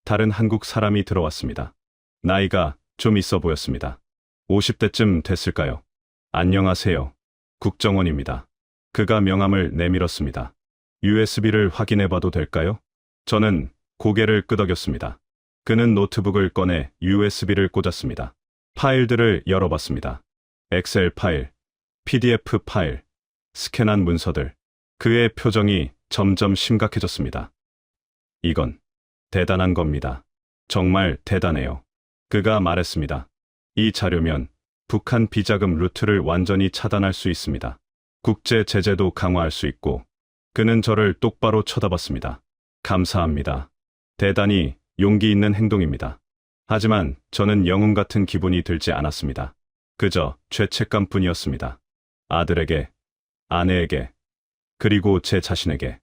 다른 한국 사람이 들어왔습니다. 나이가 좀 있어 보였습니다. 50대쯤 됐을까요? 안녕하세요. 국정원입니다. 그가 명함을 내밀었습니다. USB를 확인해 봐도 될까요? 저는 고개를 끄덕였습니다. 그는 노트북을 꺼내 USB를 꽂았습니다. 파일들을 열어봤습니다. 엑셀 파일, PDF 파일, 스캔한 문서들. 그의 표정이 점점 심각해졌습니다. 이건 대단한 겁니다. 정말 대단해요. 그가 말했습니다. 이 자료면 북한 비자금 루트를 완전히 차단할 수 있습니다. 국제 제재도 강화할 수 있고. 그는 저를 똑바로 쳐다봤습니다. 감사합니다. 대단히 용기 있는 행동입니다. 하지만 저는 영웅 같은 기분이 들지 않았습니다. 그저 죄책감뿐이었습니다. 아들에게, 아내에게, 그리고 제 자신에게.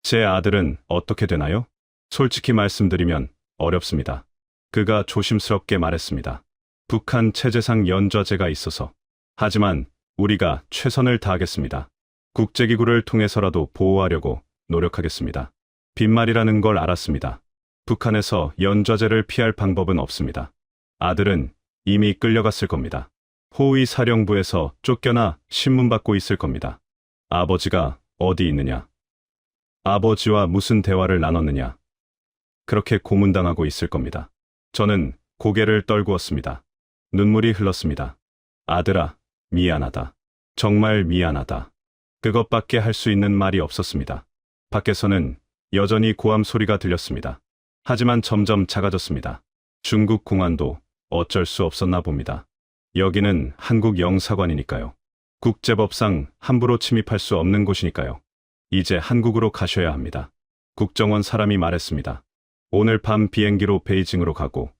제 아들은 어떻게 되나요? 솔직히 말씀드리면 어렵습니다. 그가 조심스럽게 말했습니다. 북한 체제상 연좌제가 있어서. 하지만 우리가 최선을 다하겠습니다. 국제기구를 통해서라도 보호하려고 노력하겠습니다. 빈말이라는 걸 알았습니다. 북한에서 연좌제를 피할 방법은 없습니다. 아들은 이미 끌려갔을 겁니다. 호위 사령부에서 쫓겨나 신문받고 있을 겁니다. 아버지가 어디 있느냐? 아버지와 무슨 대화를 나눴느냐? 그렇게 고문당하고 있을 겁니다. 저는 고개를 떨구었습니다. 눈물이 흘렀습니다. 아들아, 미안하다. 정말 미안하다. 그것밖에 할 수 있는 말이 없었습니다. 밖에서는 여전히 고함 소리가 들렸습니다. 하지만 점점 작아졌습니다. 중국 공안도 어쩔 수 없었나 봅니다. 여기는 한국 영사관이니까요. 국제법상 함부로 침입할 수 없는 곳이니까요. 이제 한국으로 가셔야 합니다. 국정원 사람이 말했습니다. 오늘 밤 비행기로 베이징으로 가고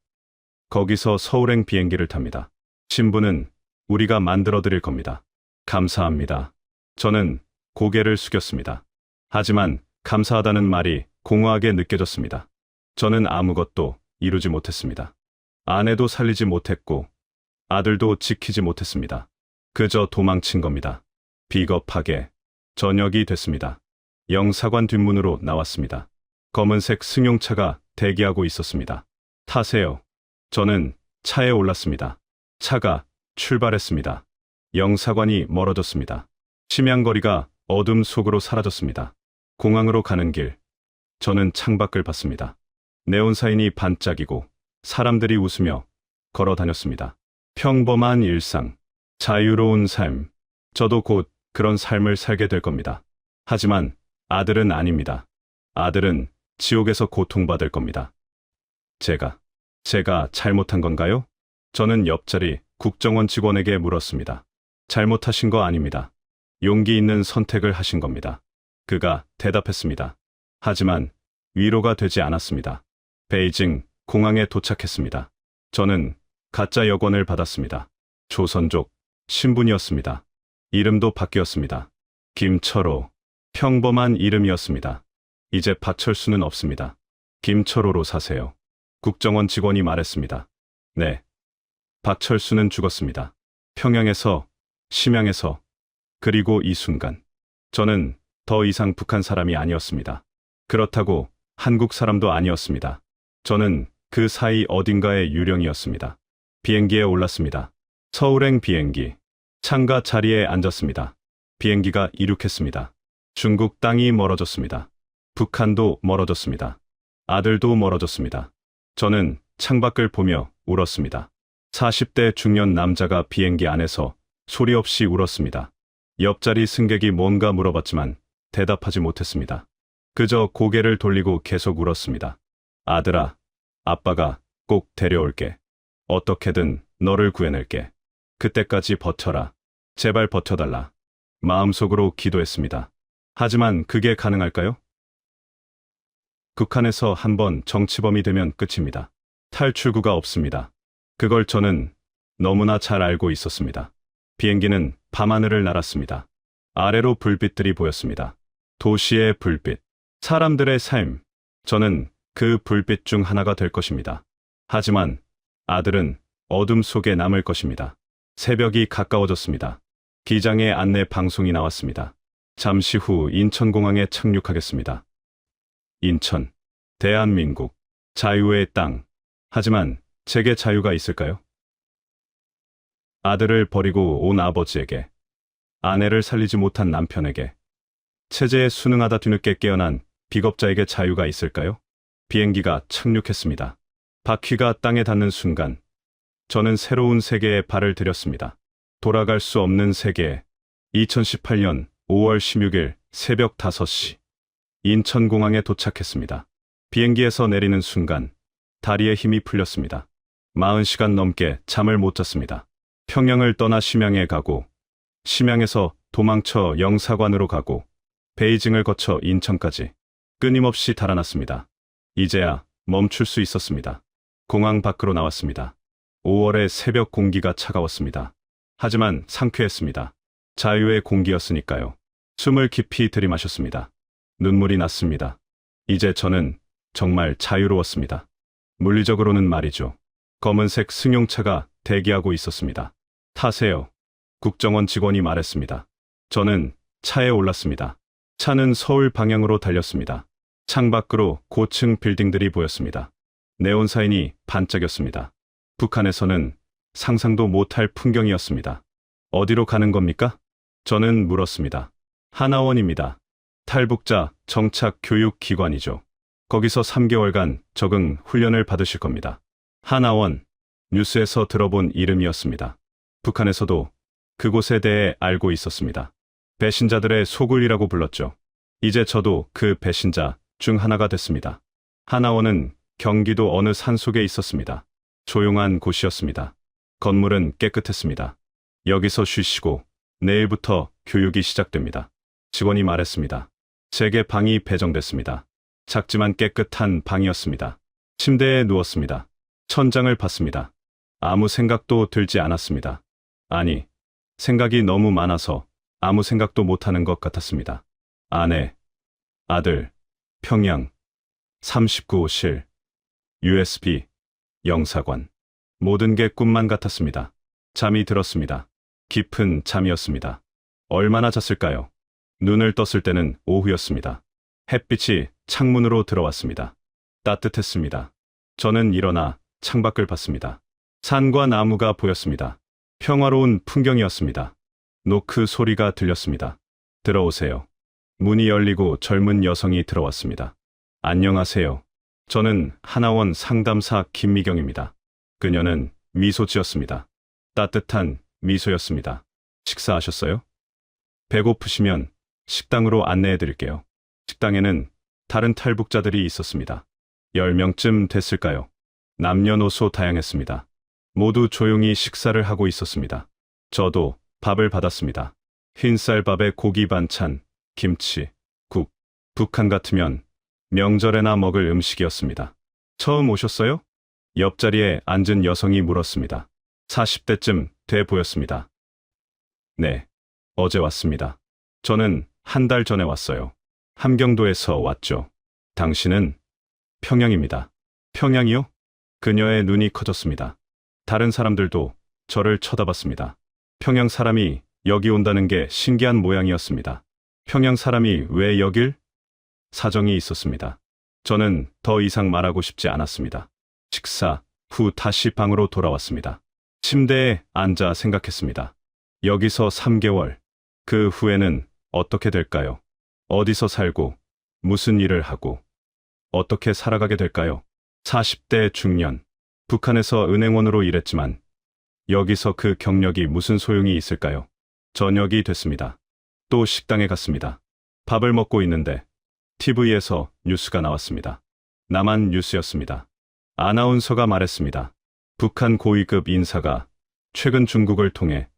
거기서 서울행 비행기를 탑니다. 신부는 우리가 만들어 드릴 겁니다. 감사합니다. 저는 고개를 숙였습니다. 하지만 감사하다는 말이 공허하게 느껴졌습니다. 저는 아무것도 이루지 못했습니다. 아내도 살리지 못했고 아들도 지키지 못했습니다. 그저 도망친 겁니다. 비겁하게. 저녁이 됐습니다. 영사관 뒷문으로 나왔습니다. 검은색 승용차가 대기하고 있었습니다. 타세요. 저는 차에 올랐습니다. 차가 출발했습니다. 영사관이 멀어졌습니다. 심양거리가 어둠 속으로 사라졌습니다. 공항으로 가는 길. 저는 창밖을 봤습니다. 네온사인이 반짝이고 사람들이 웃으며 걸어 다녔습니다. 평범한 일상, 자유로운 삶. 저도 곧 그런 삶을 살게 될 겁니다. 하지만 아들은 아닙니다. 아들은 지옥에서 고통받을 겁니다. 제가 잘못한 건가요? 저는 옆자리 국정원 직원에게 물었습니다. 잘못하신 거 아닙니다. 용기 있는 선택을 하신 겁니다. 그가 대답했습니다. 하지만 위로가 되지 않았습니다. 베이징 공항에 도착했습니다. 저는 가짜 여권을 받았습니다. 조선족 신분이었습니다. 이름도 바뀌었습니다. 김철호. 평범한 이름이었습니다. 이제 박철수는 없습니다. 김철호로 사세요. 국정원 직원이 말했습니다. 네. 박철수는 죽었습니다. 평양에서, 심양에서, 그리고 이 순간. 저는 더 이상 북한 사람이 아니었습니다. 그렇다고 한국 사람도 아니었습니다. 저는 그 사이 어딘가의 유령이었습니다. 비행기에 올랐습니다. 서울행 비행기. 창가 자리에 앉았습니다. 비행기가 이륙했습니다. 중국 땅이 멀어졌습니다. 북한도 멀어졌습니다. 아들도 멀어졌습니다. 저는 창밖을 보며 울었습니다. 40대 중년 남자가 비행기 안에서 소리 없이 울었습니다. 옆자리 승객이 뭔가 물어봤지만 대답하지 못했습니다. 그저 고개를 돌리고 계속 울었습니다. 아들아, 아빠가 꼭 데려올게. 어떻게든 너를 구해낼게. 그때까지 버텨라. 제발 버텨달라. 마음속으로 기도했습니다. 하지만 그게 가능할까요? 북한에서 한번 정치범이 되면 끝입니다. 탈출구가 없습니다. 그걸 저는 너무나 잘 알고 있었습니다. 비행기는 밤하늘을 날았습니다. 아래로 불빛들이 보였습니다. 도시의 불빛, 사람들의 삶. 저는 그 불빛 중 하나가 될 것입니다. 하지만 아들은 어둠 속에 남을 것입니다. 새벽이 가까워졌습니다. 기장의 안내 방송이 나왔습니다. 잠시 후 인천공항에 착륙하겠습니다. 인천, 대한민국, 자유의 땅. 하지만 제게 자유가 있을까요? 아들을 버리고 온 아버지에게, 아내를 살리지 못한 남편에게, 체제에 순응하다 뒤늦게 깨어난 비겁자에게 자유가 있을까요? 비행기가 착륙했습니다. 바퀴가 땅에 닿는 순간, 저는 새로운 세계에 발을 들였습니다. 돌아갈 수 없는 세계에. 2018년 5월 16일 새벽 5시, 인천공항에 도착했습니다. 비행기에서 내리는 순간, 다리에 힘이 풀렸습니다. 40시간 넘게 잠을 못 잤습니다. 평양을 떠나 심양에 가고, 심양에서 도망쳐 영사관으로 가고, 베이징을 거쳐 인천까지 끊임없이 달아났습니다. 이제야 멈출 수 있었습니다. 공항 밖으로 나왔습니다. 5월의 새벽 공기가 차가웠습니다. 하지만 상쾌했습니다. 자유의 공기였으니까요. 숨을 깊이 들이마셨습니다. 눈물이 났습니다. 이제 저는 정말 자유로웠습니다. 물리적으로는 말이죠. 검은색 승용차가 대기하고 있었습니다. 타세요. 국정원 직원이 말했습니다. 저는 차에 올랐습니다. 차는 서울 방향으로 달렸습니다. 창밖으로 고층 빌딩들이 보였습니다. 네온사인이 반짝였습니다. 북한에서는 상상도 못할 풍경이었습니다. 어디로 가는 겁니까? 저는 물었습니다. 하나원입니다. 탈북자 정착 교육 기관이죠. 거기서 3개월간 적응 훈련을 받으실 겁니다. 하나원, 뉴스에서 들어본 이름이었습니다. 북한에서도 그곳에 대해 알고 있었습니다. 배신자들의 소굴이라고 불렀죠. 이제 저도 그 배신자 중 하나가 됐습니다. 하나원은 경기도 어느 산속에 있었습니다. 조용한 곳이었습니다. 건물은 깨끗했습니다. 여기서 쉬시고 내일부터 교육이 시작됩니다. 직원이 말했습니다. 제게 방이 배정됐습니다. 작지만 깨끗한 방이었습니다. 침대에 누웠습니다. 천장을 봤습니다. 아무 생각도 들지 않았습니다. 아니, 생각이 너무 많아서 아무 생각도 못하는 것 같았습니다. 아내, 아들, 평양, 39호실, USB, 영사관. 모든 게 꿈만 같았습니다. 잠이 들었습니다. 깊은 잠이었습니다. 얼마나 잤을까요? 눈을 떴을 때는 오후였습니다. 햇빛이 창문으로 들어왔습니다. 따뜻했습니다. 저는 일어나 창밖을 봤습니다. 산과 나무가 보였습니다. 평화로운 풍경이었습니다. 노크 소리가 들렸습니다. 들어오세요. 문이 열리고 젊은 여성이 들어왔습니다. 안녕하세요. 저는 하나원 상담사 김미경입니다. 그녀는 미소 지었습니다. 따뜻한 미소였습니다. 식사하셨어요? 배고프시면 식당으로 안내해 드릴게요. 식당에는 다른 탈북자들이 있었습니다. 10명쯤 됐을까요? 남녀노소 다양했습니다. 모두 조용히 식사를 하고 있었습니다. 저도 밥을 받았습니다. 흰쌀밥에 고기 반찬, 김치, 국. 북한 같으면 명절에나 먹을 음식이었습니다. 처음 오셨어요? 옆자리에 앉은 여성이 물었습니다. 40대쯤 돼 보였습니다. 네, 어제 왔습니다. 저는 한 달 전에 왔어요. 함경도에서 왔죠. 당신은? 평양입니다. 평양이요? 그녀의 눈이 커졌습니다. 다른 사람들도 저를 쳐다봤습니다. 평양 사람이 여기 온다는 게 신기한 모양이었습니다. 평양 사람이 왜 여길? 사정이 있었습니다. 저는 더 이상 말하고 싶지 않았습니다. 식사 후 다시 방으로 돌아왔습니다. 침대에 앉아 생각했습니다. 여기서 3개월. 그 후에는 어떻게 될까요? 어디서 살고, 무슨 일을 하고, 어떻게 살아가게 될까요? 40대 중년. 북한에서 은행원으로 일했지만, 여기서 그 경력이 무슨 소용이 있을까요? 저녁이 됐습니다. 또 식당에 갔습니다. 밥을 먹고 있는데, TV에서 뉴스가 나왔습니다. 남한 뉴스였습니다. 아나운서가 말했습니다. 북한 고위급 인사가 최근 중국을 통해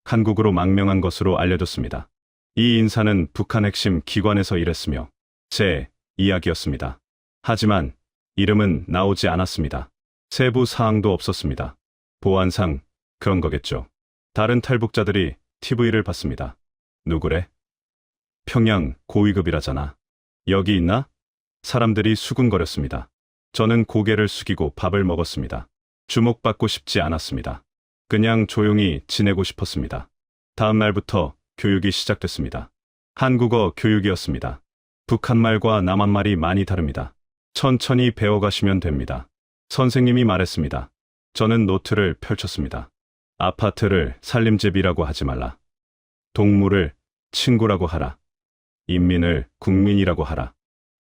한국으로 망명한 것으로 알려졌습니다. 이 인사는 북한 핵심 기관에서 일했으며 제 이야기였습니다. 하지만 이름은 나오지 않았습니다. 세부 사항도 없었습니다. 보안상 그런 거겠죠. 다른 탈북자들이 TV를 봤습니다. 누구래? 평양 고위급이라잖아. 여기 있나? 사람들이 수군거렸습니다. 저는 고개를 숙이고 밥을 먹었습니다. 주목받고 싶지 않았습니다. 그냥 조용히 지내고 싶었습니다. 다음 날부터 교육이 시작됐습니다. 한국어 교육이었습니다. 북한말과 남한말이 많이 다릅니다. 천천히 배워가시면 됩니다. 선생님이 말했습니다. 저는 노트를 펼쳤습니다. 아파트를 살림집이라고 하지 말라. 동물을 친구라고 하라. 인민을 국민이라고 하라.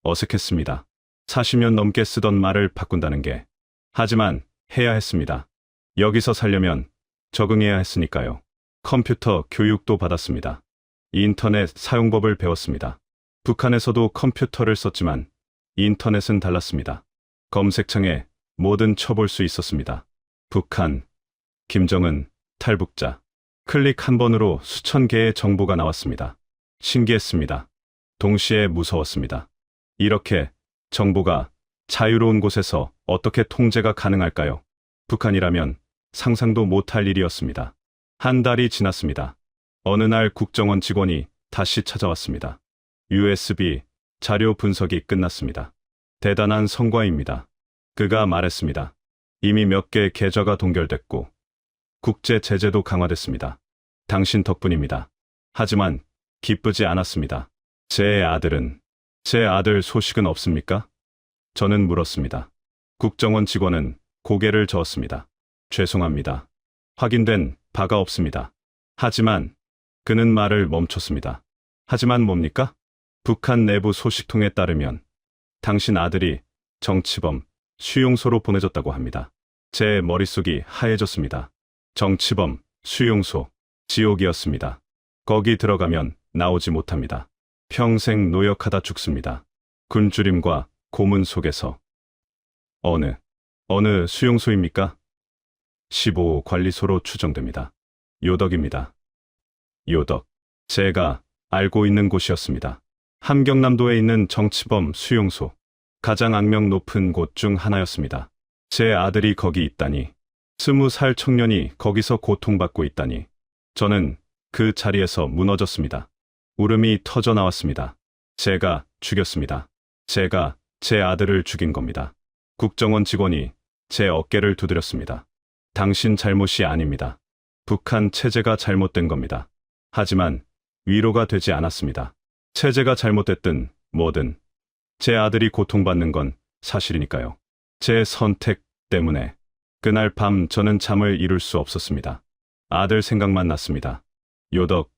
어색했습니다. 40년 넘게 쓰던 말을 바꾼다는 게. 하지만 해야 했습니다. 여기서 살려면 적응해야 했으니까요. 컴퓨터 교육도 받았습니다. 인터넷 사용법을 배웠습니다. 북한에서도 컴퓨터를 썼지만 인터넷은 달랐습니다. 검색창에 뭐든 쳐볼 수 있었습니다. 북한, 김정은, 탈북자. 클릭 한 번으로 수천 개의 정보가 나왔습니다. 신기했습니다. 동시에 무서웠습니다. 이렇게 정보가 자유로운 곳에서 어떻게 통제가 가능할까요? 북한이라면 상상도 못할 일이었습니다. 한 달이 지났습니다. 어느 날 국정원 직원이 다시 찾아왔습니다. USB 자료 분석이 끝났습니다. 대단한 성과입니다. 그가 말했습니다. 이미 몇 개 계좌가 동결됐고 국제 제재도 강화됐습니다. 당신 덕분입니다. 하지만 기쁘지 않았습니다. 제 아들 소식은 없습니까? 저는 물었습니다. 국정원 직원은 고개를 저었습니다. 죄송합니다. 확인된 바가 없습니다. 하지만 그는 말을 멈췄습니다. 하지만 뭡니까? 북한 내부 소식통에 따르면 당신 아들이 정치범 수용소로 보내졌다고 합니다. 제 머릿속이 하얘졌습니다. 정치범 수용소, 지옥이었습니다. 거기 들어가면 나오지 못합니다. 평생 노역하다 죽습니다. 굶주림과 고문 속에서. 어느 수용소입니까? 15 관리소로 추정됩니다. 요덕입니다. 요덕. 제가 알고 있는 곳이었습니다. 함경남도에 있는 정치범 수용소. 가장 악명 높은 곳 중 하나였습니다. 제 아들이 거기 있다니. 20살 청년이 거기서 고통받고 있다니. 저는 그 자리에서 무너졌습니다. 울음이 터져 나왔습니다. 제가 죽였습니다. 제가 제 아들을 죽인 겁니다. 국정원 직원이 제 어깨를 두드렸습니다. 당신 잘못이 아닙니다. 북한 체제가 잘못된 겁니다. 하지만 위로가 되지 않았습니다. 체제가 잘못됐든 뭐든 제 아들이 고통받는 건 사실이니까요. 제 선택 때문에 그날 밤 저는 잠을 이룰 수 없었습니다. 아들 생각만 났습니다. 요덕,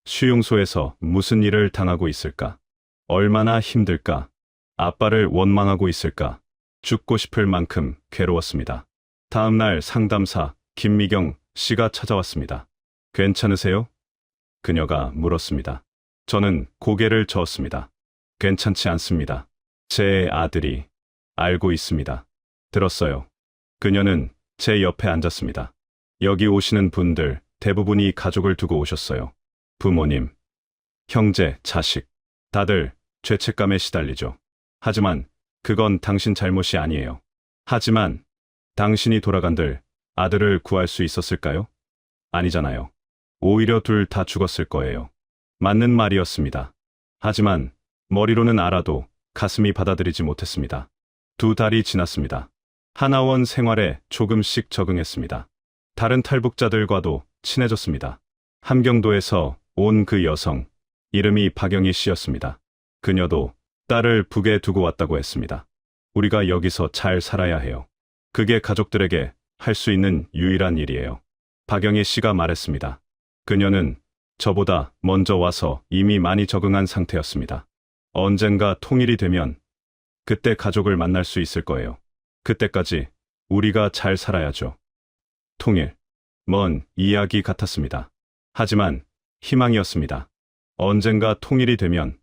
수용소에서 무슨 일을 당하고 있을까? 얼마나 힘들까? 아빠를 원망하고 있을까? 죽고 싶을 만큼 괴로웠습니다. 다음 날 상담사 김미경 씨가 찾아왔습니다. 괜찮으세요? 그녀가 물었습니다. 저는 고개를 저었습니다. 괜찮지 않습니다. 제 아들이 알고 있습니다. 들었어요. 그녀는 제 옆에 앉았습니다. 여기 오시는 분들 대부분이 가족을 두고 오셨어요. 부모님, 형제, 자식, 다들 죄책감에 시달리죠. 하지만 그건 당신 잘못이 아니에요. 하지만 당신이 돌아간들 아들을 구할 수 있었을까요? 아니잖아요. 오히려 둘 다 죽었을 거예요. 맞는 말이었습니다. 하지만 머리로는 알아도 가슴이 받아들이지 못했습니다. 2달이 지났습니다. 하나원 생활에 조금씩 적응했습니다. 다른 탈북자들과도 친해졌습니다. 함경도에서 온 그 여성, 이름이 박영희 씨였습니다. 그녀도 딸을 북에 두고 왔다고 했습니다. 우리가 여기서 잘 살아야 해요. 그게 가족들에게 할 수 있는 유일한 일이에요. 박영희 씨가 말했습니다. 그녀는 저보다 먼저 와서 이미 많이 적응한 상태였습니다. 언젠가 통일이 되면 그때 가족을 만날 수 있을 거예요. 그때까지 우리가 잘 살아야죠. 통일. 먼 이야기 같았습니다. 하지만 희망이었습니다. 언젠가 통일이 되면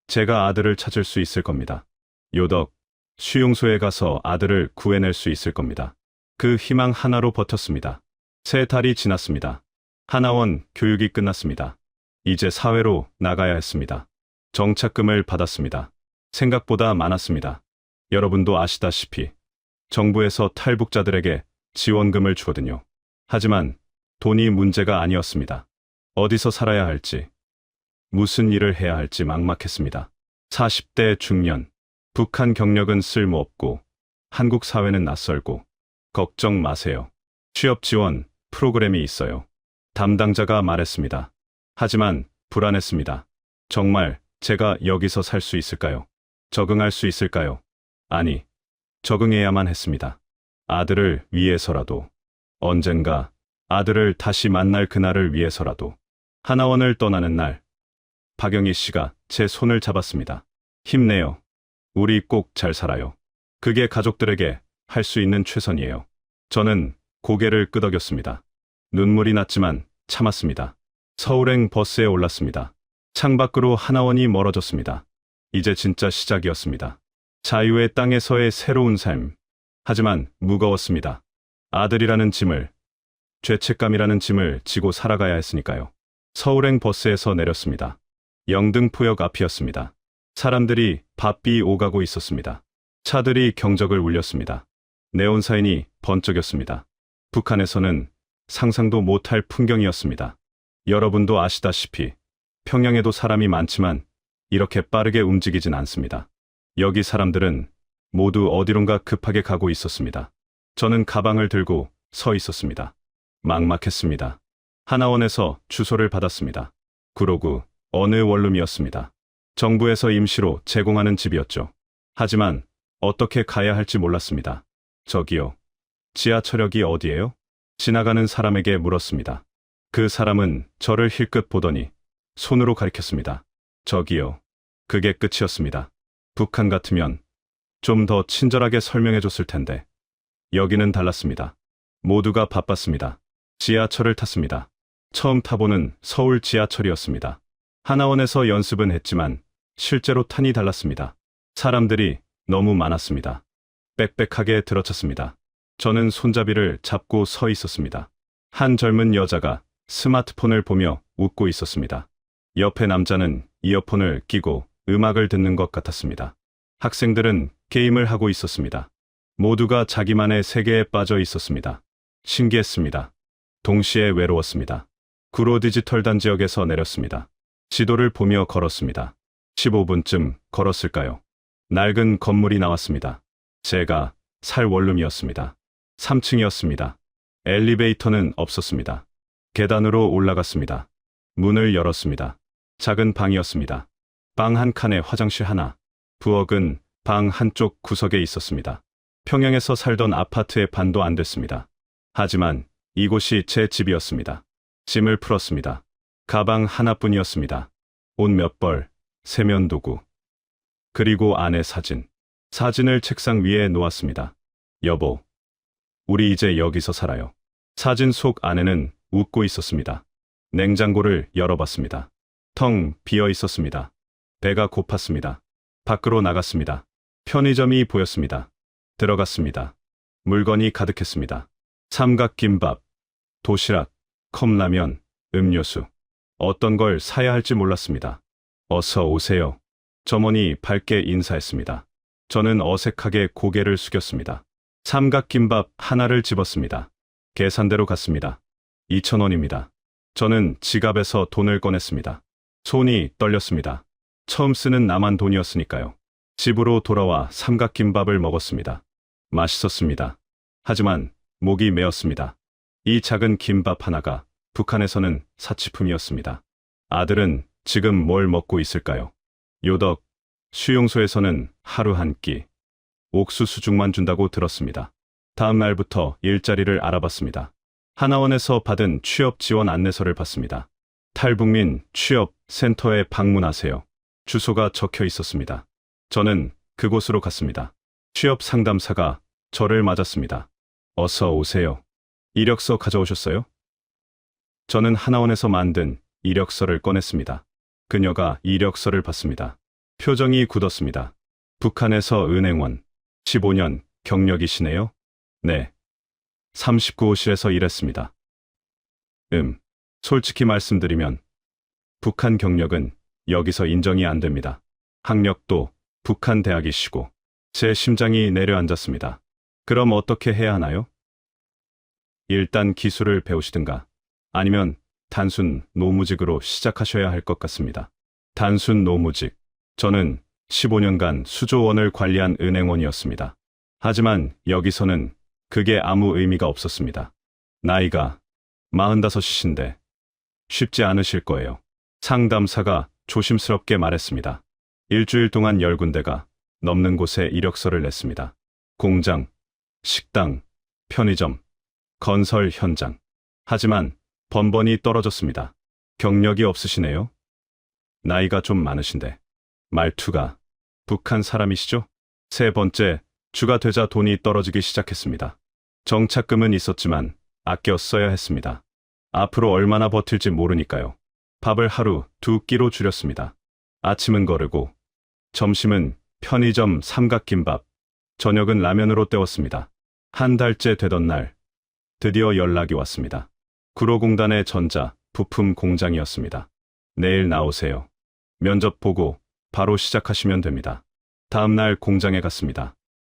제가 아들을 찾을 수 있을 겁니다. 요덕, 수용소에 가서 아들을 구해낼 수 있을 겁니다. 그 희망 하나로 버텼습니다. 3달이 지났습니다. 하나원 교육이 끝났습니다. 이제 사회로 나가야 했습니다. 정착금을 받았습니다. 생각보다 많았습니다. 여러분도 아시다시피 정부에서 탈북자들에게 지원금을 주거든요. 하지만 돈이 문제가 아니었습니다. 어디서 살아야 할지, 무슨 일을 해야 할지 막막했습니다. 40대 중년, 북한 경력은 쓸모없고 한국 사회는 낯설고 걱정 마세요. 취업 지원 프로그램이 있어요. 담당자가 말했습니다. 하지만 불안했습니다. 정말 제가 여기서 살 수 있을까요? 적응할 수 있을까요? 아니, 적응해야만 했습니다. 아들을 위해서라도, 언젠가 아들을 다시 만날 그날을 위해서라도. 하나원을 떠나는 날, 박영희 씨가 제 손을 잡았습니다. 힘내요. 우리 꼭 잘 살아요. 그게 가족들에게 할 수 있는 최선이에요. 저는 고개를 끄덕였습니다. 눈물이 났지만 참았습니다. 서울행 버스에 올랐습니다. 창밖으로 하나원이 멀어졌습니다. 이제 진짜 시작이었습니다. 자유의 땅에서의 새로운 삶. 하지만 무거웠습니다. 아들이라는 짐을, 죄책감이라는 짐을 지고 살아가야 했으니까요. 서울행 버스에서 내렸습니다. 영등포역 앞이었습니다. 사람들이 바삐 오가고 있었습니다. 차들이 경적을 울렸습니다. 네온사인이 번쩍였습니다. 북한에서는 상상도 못할 풍경이었습니다. 여러분도 아시다시피 평양에도 사람이 많지만 이렇게 빠르게 움직이진 않습니다. 여기 사람들은 모두 어디론가 급하게 가고 있었습니다. 저는 가방을 들고 서 있었습니다. 막막했습니다. 하나원에서 주소를 받았습니다. 구로구 어느 원룸이었습니다. 정부에서 임시로 제공하는 집이었죠. 하지만 어떻게 가야 할지 몰랐습니다. 저기요. 지하철역이 어디예요? 지나가는 사람에게 물었습니다. 그 사람은 저를 힐끗 보더니 손으로 가리켰습니다. 저기요. 그게 끝이었습니다. 북한 같으면 좀 더 친절하게 설명해 줬을 텐데. 여기는 달랐습니다. 모두가 바빴습니다. 지하철을 tas습니다. 처음 타보는 서울 지하철이었습니다. 하나원에서 연습은 했지만 실제로 탄이 달랐습니다. 사람들이 너무 많았습니다. 빽빽하게 들어찼습니다. 저는 손잡이를 잡고 서 있었습니다. 한 젊은 여자가 스마트폰을 보며 웃고 있었습니다. 옆에 남자는 이어폰을 끼고 음악을 듣는 것 같았습니다. 학생들은 게임을 하고 있었습니다. 모두가 자기만의 세계에 빠져 있었습니다. 신기했습니다. 동시에 외로웠습니다. 구로 디지털단 지역에서 내렸습니다. 지도를 보며 걸었습니다. 15분쯤 걸었을까요? 낡은 건물이 나왔습니다. 제가 살 원룸이었습니다. 3층이었습니다. 엘리베이터는 없었습니다. 계단으로 올라갔습니다. 문을 열었습니다. 작은 방이었습니다. 방 한 칸에 화장실 하나, 부엌은 방 한쪽 구석에 있었습니다. 평양에서 살던 아파트의 반도 안 됐습니다. 하지만 이곳이 제 집이었습니다. 짐을 풀었습니다. 가방 하나뿐이었습니다. 옷 몇 벌, 세면 도구. 그리고 아내 사진. 사진을 책상 위에 놓았습니다. 여보, 우리 이제 여기서 살아요. 사진 속 아내는 웃고 있었습니다. 냉장고를 열어봤습니다. 텅 비어 있었습니다. 배가 고팠습니다. 밖으로 나갔습니다. 편의점이 보였습니다. 들어갔습니다. 물건이 가득했습니다. 삼각김밥, 도시락, 컵라면, 음료수. 어떤 걸 사야 할지 몰랐습니다. 어서 오세요. 점원이 밝게 인사했습니다. 저는 어색하게 고개를 숙였습니다. 삼각김밥 하나를 집었습니다. 계산대로 갔습니다. 2,000원입니다. 저는 지갑에서 돈을 꺼냈습니다. 손이 떨렸습니다. 처음 쓰는 남한 돈이었으니까요. 집으로 돌아와 삼각김밥을 먹었습니다. 맛있었습니다. 하지만 목이 메었습니다. 이 작은 김밥 하나가 북한에서는 사치품이었습니다. 아들은 지금 뭘 먹고 있을까요? 요덕, 수용소에서는 하루 한 끼, 옥수수죽만 준다고 들었습니다. 다음 날부터 일자리를 알아봤습니다. 하나원에서 받은 취업 지원 안내서를 받습니다. 탈북민 취업 센터에 방문하세요. 주소가 적혀 있었습니다. 저는 그곳으로 갔습니다. 취업 상담사가 저를 맞았습니다. 어서 오세요. 이력서 가져오셨어요? 저는 하나원에서 만든 이력서를 꺼냈습니다. 그녀가 이력서를 봤습니다. 표정이 굳었습니다. 북한에서 은행원, 15년 경력이시네요? 네. 39호실에서 일했습니다. 솔직히 말씀드리면 북한 경력은 여기서 인정이 안 됩니다. 학력도 북한 대학이시고 제 심장이 내려앉았습니다. 그럼 어떻게 해야 하나요? 일단 기술을 배우시든가 아니면 단순 노무직으로 시작하셔야 할 것 같습니다. 단순 노무직. 저는 15년간 수조원을 관리한 은행원이었습니다. 하지만 여기서는 그게 아무 의미가 없었습니다. 나이가 45이신데 쉽지 않으실 거예요. 상담사가 조심스럽게 말했습니다. 일주일 동안 10군데가 넘는 곳에 이력서를 냈습니다. 공장, 식당, 편의점, 건설 현장. 하지만 번번이 떨어졌습니다. 경력이 없으시네요? 나이가 좀 많으신데. 말투가 북한 사람이시죠? 세 번째, 주가 되자 돈이 떨어지기 시작했습니다. 정착금은 있었지만 아껴 써야 했습니다. 앞으로 얼마나 버틸지 모르니까요. 밥을 하루 2끼로 줄였습니다. 아침은 거르고 점심은 편의점 삼각김밥, 저녁은 라면으로 때웠습니다. 한 달째 되던 날 드디어 연락이 왔습니다. 구로공단의 전자 부품 공장이었습니다. 내일 나오세요. 면접 보고 바로 시작하시면 됩니다. 다음 날 공장에 갔습니다.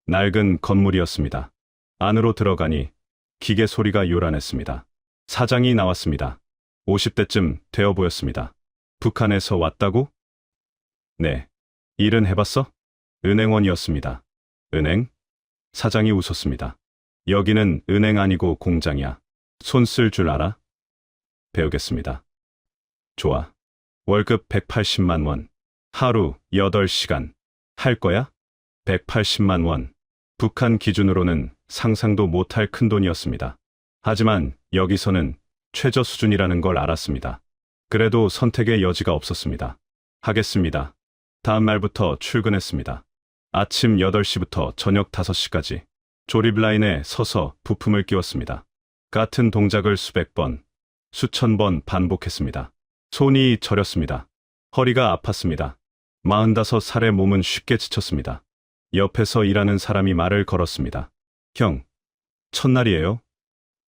낡은 건물이었습니다. 안으로 들어가니 기계 소리가 요란했습니다. 사장이 나왔습니다. 50대쯤 되어 보였습니다. 북한에서 왔다고? 네. 일은 해봤어? 은행원이었습니다. 은행? 사장이 웃었습니다. 여기는 은행 아니고 공장이야. 손 쓸 줄 알아? 배우겠습니다. 좋아. 월급 180만 원. 하루 8시간. 할 거야? 180만 원. 북한 기준으로는 상상도 못할 큰 돈이었습니다. 하지만 여기서는 최저 수준이라는 걸 알았습니다. 그래도 선택의 여지가 없었습니다. 하겠습니다. 다음 날부터 출근했습니다. 아침 8시부터 저녁 5시까지 조립 라인에 서서 부품을 끼웠습니다. 같은 동작을 수백 번, 수천 번 반복했습니다. 손이 저렸습니다. 허리가 아팠습니다. 45살의 몸은 쉽게 지쳤습니다. 옆에서 일하는 사람이 말을 걸었습니다. 형, 첫날이에요?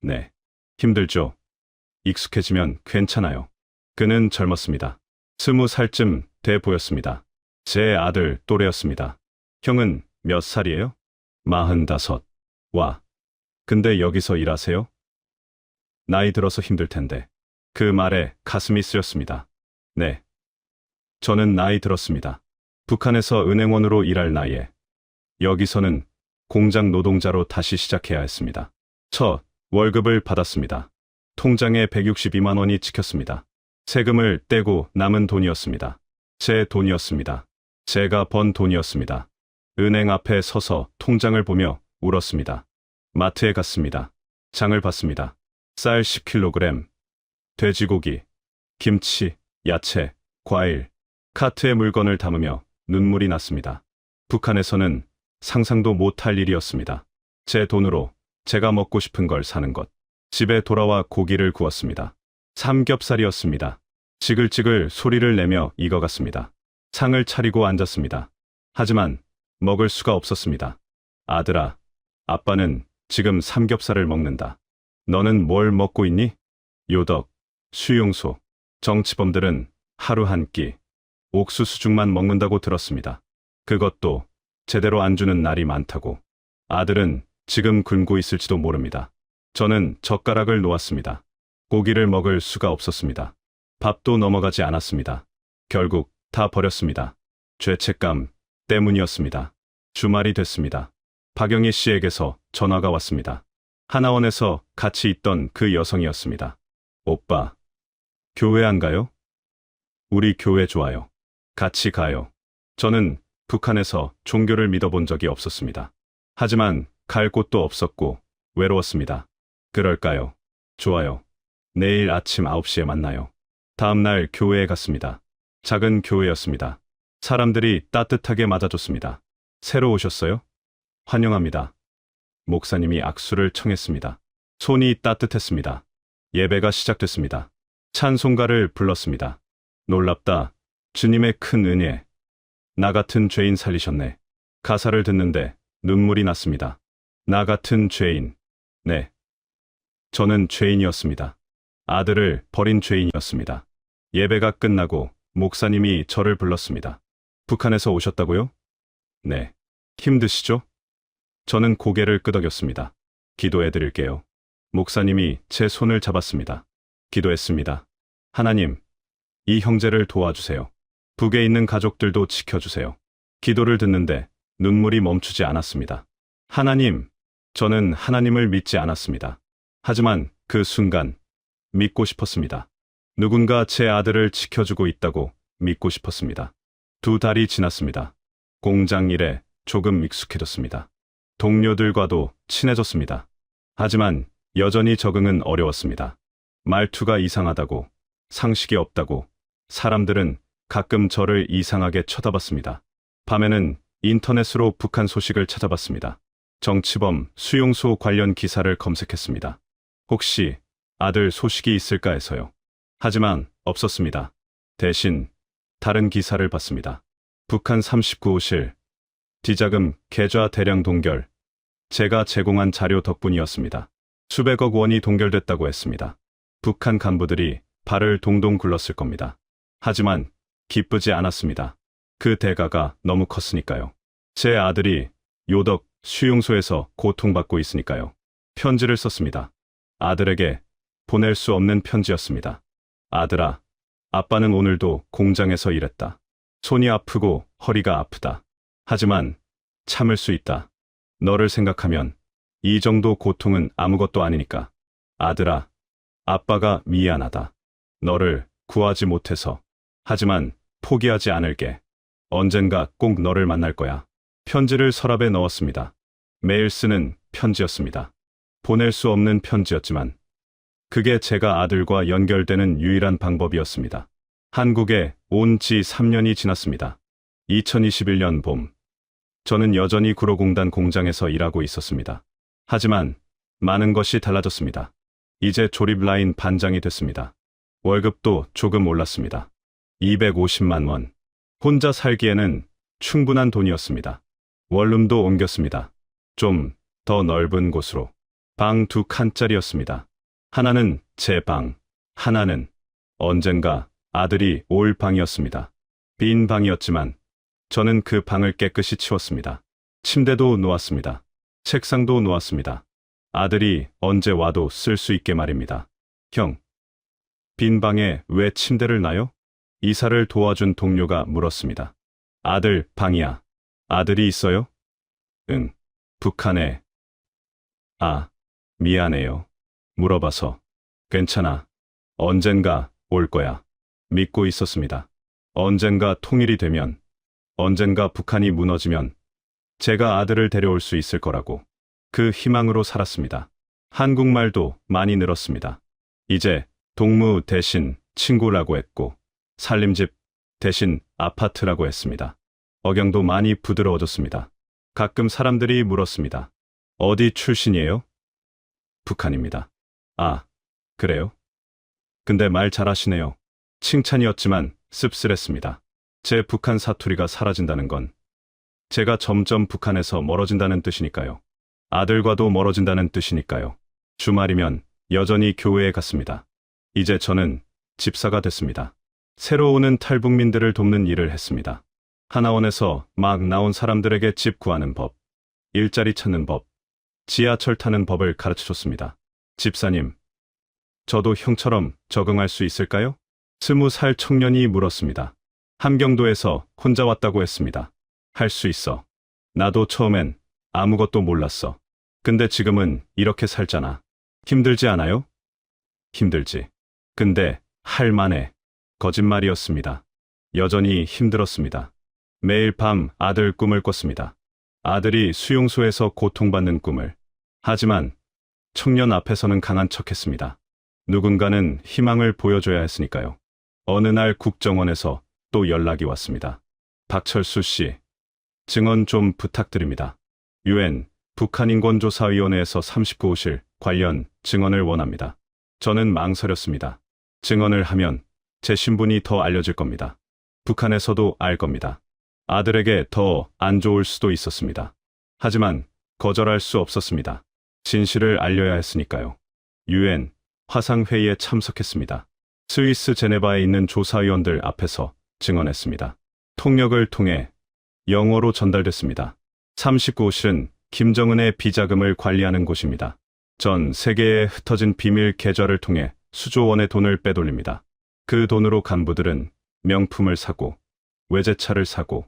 네. 힘들죠? 익숙해지면 괜찮아요. 그는 젊었습니다. 20살쯤 돼 보였습니다. 제 아들 또래였습니다. 형은 몇 살이에요? 45. 와. 근데 여기서 일하세요? 나이 들어서 힘들 텐데. 그 말에 가슴이 쓰였습니다. 네. 저는 나이 들었습니다. 북한에서 은행원으로 일할 나이에 여기서는 공장 노동자로 다시 시작해야 했습니다. 첫 월급을 받았습니다. 통장에 162만 원이 찍혔습니다. 세금을 떼고 남은 돈이었습니다. 제 돈이었습니다. 제가 번 돈이었습니다. 은행 앞에 서서 통장을 보며 울었습니다. 마트에 갔습니다. 장을 봤습니다. 쌀 10kg, 돼지고기, 김치, 야채, 과일, 카트에 물건을 담으며 눈물이 났습니다. 북한에서는 상상도 못할 일이었습니다. 제 돈으로 제가 먹고 싶은 걸 사는 것. 집에 돌아와 고기를 구웠습니다. 삼겹살이었습니다. 지글지글 소리를 내며 익어갔습니다. 상을 차리고 앉았습니다. 하지만 먹을 수가 없었습니다. 아들아, 아빠는 지금 삼겹살을 먹는다. 너는 뭘 먹고 있니? 요덕, 수용소, 정치범들은 하루 한 끼, 옥수수죽만 먹는다고 들었습니다. 그것도 제대로 안 주는 날이 많다고. 아들은 지금 굶고 있을지도 모릅니다. 저는 젓가락을 놓았습니다. 고기를 먹을 수가 없었습니다. 밥도 넘어가지 않았습니다. 결국 다 버렸습니다. 죄책감 때문이었습니다. 주말이 됐습니다. 박영희 씨에게서 전화가 왔습니다. 하나원에서 같이 있던 그 여성이었습니다. 오빠, 교회 안 가요? 우리 교회 좋아요. 같이 가요. 저는 북한에서 종교를 믿어본 적이 없었습니다. 하지만 갈 곳도 없었고 외로웠습니다. 그럴까요? 좋아요. 내일 아침 9시에 만나요. 다음 날 교회에 갔습니다. 작은 교회였습니다. 사람들이 따뜻하게 맞아줬습니다. 새로 오셨어요? 환영합니다. 목사님이 악수를 청했습니다. 손이 따뜻했습니다. 예배가 시작됐습니다. 찬송가를 불렀습니다. 놀랍다. 주님의 큰 은혜. 나 같은 죄인 살리셨네. 가사를 듣는데 눈물이 났습니다. 나 같은 죄인. 네. 저는 죄인이었습니다. 아들을 버린 죄인이었습니다. 예배가 끝나고 목사님이 저를 불렀습니다. 북한에서 오셨다고요? 네. 힘드시죠? 저는 고개를 끄덕였습니다. 기도해 드릴게요. 목사님이 제 손을 잡았습니다. 기도했습니다. 하나님, 이 형제를 도와주세요. 북에 있는 가족들도 지켜주세요. 기도를 듣는데 눈물이 멈추지 않았습니다. 하나님, 저는 하나님을 믿지 않았습니다. 하지만 그 순간 믿고 싶었습니다. 누군가 제 아들을 지켜주고 있다고 믿고 싶었습니다. 2달이 지났습니다. 공장 일에 조금 익숙해졌습니다. 동료들과도 친해졌습니다. 하지만 여전히 적응은 어려웠습니다. 말투가 이상하다고, 상식이 없다고, 사람들은 가끔 저를 이상하게 쳐다봤습니다. 밤에는 인터넷으로 북한 소식을 찾아봤습니다. 정치범 수용소 관련 기사를 검색했습니다. 혹시 아들 소식이 있을까 해서요. 하지만 없었습니다. 대신 다른 기사를 봤습니다. 북한 39호실, 디자금 계좌 대량 동결. 제가 제공한 자료 덕분이었습니다. 수백억 원이 동결됐다고 했습니다. 북한 간부들이 발을 동동 굴렀을 겁니다. 하지만 기쁘지 않았습니다. 그 대가가 너무 컸으니까요. 제 아들이 요덕 수용소에서 고통받고 있으니까요. 편지를 썼습니다. 아들에게 보낼 수 없는 편지였습니다. 아들아, 아빠는 오늘도 공장에서 일했다. 손이 아프고 허리가 아프다. 하지만 참을 수 있다. 너를 생각하면 이 정도 고통은 아무것도 아니니까. 아들아, 아빠가 미안하다. 너를 구하지 못해서. 하지만 포기하지 않을게. 언젠가 꼭 너를 만날 거야. 편지를 서랍에 넣었습니다. 매일 쓰는 편지였습니다. 보낼 수 없는 편지였지만 그게 제가 아들과 연결되는 유일한 방법이었습니다. 한국에 온 지 3년이 지났습니다. 2021년 봄. 저는 여전히 구로공단 공장에서 일하고 있었습니다. 하지만 많은 것이 달라졌습니다. 이제 조립 라인 반장이 됐습니다. 월급도 조금 올랐습니다. 250만 원. 혼자 살기에는 충분한 돈이었습니다. 원룸도 옮겼습니다. 좀 더 넓은 곳으로. 방 2칸짜리였습니다. 하나는 제 방, 하나는 언젠가 아들이 올 방이었습니다. 빈 방이었지만 저는 그 방을 깨끗이 치웠습니다. 침대도 놓았습니다. 책상도 놓았습니다. 아들이 언제 와도 쓸 수 있게 말입니다. 형, 빈 방에 왜 침대를 놔요? 이사를 도와준 동료가 물었습니다. 아들 방이야. 아들이 있어요? 응. 북한에. 아, 미안해요. 물어봐서. 괜찮아. 언젠가 올 거야. 믿고 있었습니다. 언젠가 통일이 되면, 언젠가 북한이 무너지면 제가 아들을 데려올 수 있을 거라고. 그 희망으로 살았습니다. 한국말도 많이 늘었습니다. 이제 동무 대신 친구라고 했고 살림집 대신 아파트라고 했습니다. 억양도 많이 부드러워졌습니다. 가끔 사람들이 물었습니다. 어디 출신이에요? 북한입니다. 아, 그래요? 근데 말 잘하시네요. 칭찬이었지만 씁쓸했습니다. 제 북한 사투리가 사라진다는 건 제가 점점 북한에서 멀어진다는 뜻이니까요. 아들과도 멀어진다는 뜻이니까요. 주말이면 여전히 교회에 갔습니다. 이제 저는 집사가 됐습니다. 새로 오는 탈북민들을 돕는 일을 했습니다. 하나원에서 막 나온 사람들에게 집 구하는 법, 일자리 찾는 법, 지하철 타는 법을 가르쳐줬습니다. 집사님, 저도 형처럼 적응할 수 있을까요? 20살 청년이 물었습니다. 함경도에서 혼자 왔다고 했습니다. 할 수 있어. 나도 처음엔 아무것도 몰랐어. 근데 지금은 이렇게 살잖아. 힘들지 않아요? 힘들지. 근데 할만해. 거짓말이었습니다. 여전히 힘들었습니다. 매일 밤 아들 꿈을 꿨습니다. 아들이 수용소에서 고통받는 꿈을. 하지만 청년 앞에서는 강한 척했습니다. 누군가는 희망을 보여줘야 했으니까요. 어느 날 국정원에서 또 연락이 왔습니다. 박철수 씨, 증언 좀 부탁드립니다. UN 북한인권조사위원회에서 39호실 관련 증언을 원합니다. 저는 망설였습니다. 증언을 하면 제 신분이 더 알려질 겁니다. 북한에서도 알 겁니다. 아들에게 더 안 좋을 수도 있었습니다. 하지만 거절할 수 없었습니다. 진실을 알려야 했으니까요. UN 화상회의에 참석했습니다. 스위스 제네바에 있는 조사위원들 앞에서 증언했습니다. 통역을 통해 영어로 전달됐습니다. 39호실은 김정은의 비자금을 관리하는 곳입니다. 전 세계에 흩어진 비밀 계좌를 통해 수조 원의 돈을 빼돌립니다. 그 돈으로 간부들은 명품을 사고 외제차를 사고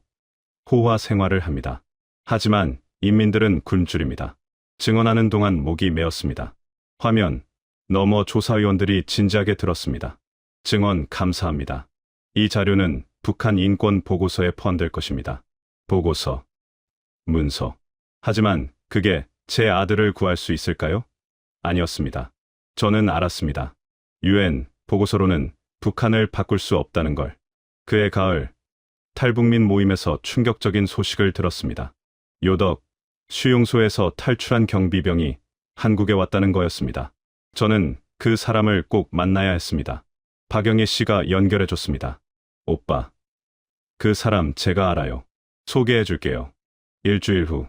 호화 생활을 합니다. 하지만 인민들은 굶주립니다. 증언하는 동안 목이 메었습니다. 화면 너머 조사위원들이 진지하게 들었습니다. 증언 감사합니다. 이 자료는 북한 인권 보고서에 포함될 것입니다. 보고서, 문서. 하지만 그게 제 아들을 구할 수 있을까요? 아니었습니다. 저는 알았습니다. UN 보고서로는 북한을 바꿀 수 없다는 걸. 그해 가을 탈북민 모임에서 충격적인 소식을 들었습니다. 요덕 수용소에서 탈출한 경비병이 한국에 왔다는 거였습니다. 저는 그 사람을 꼭 만나야 했습니다. 박영애 씨가 연결해 줬습니다. 오빠, 그 사람 제가 알아요. 소개해 줄게요. 일주일 후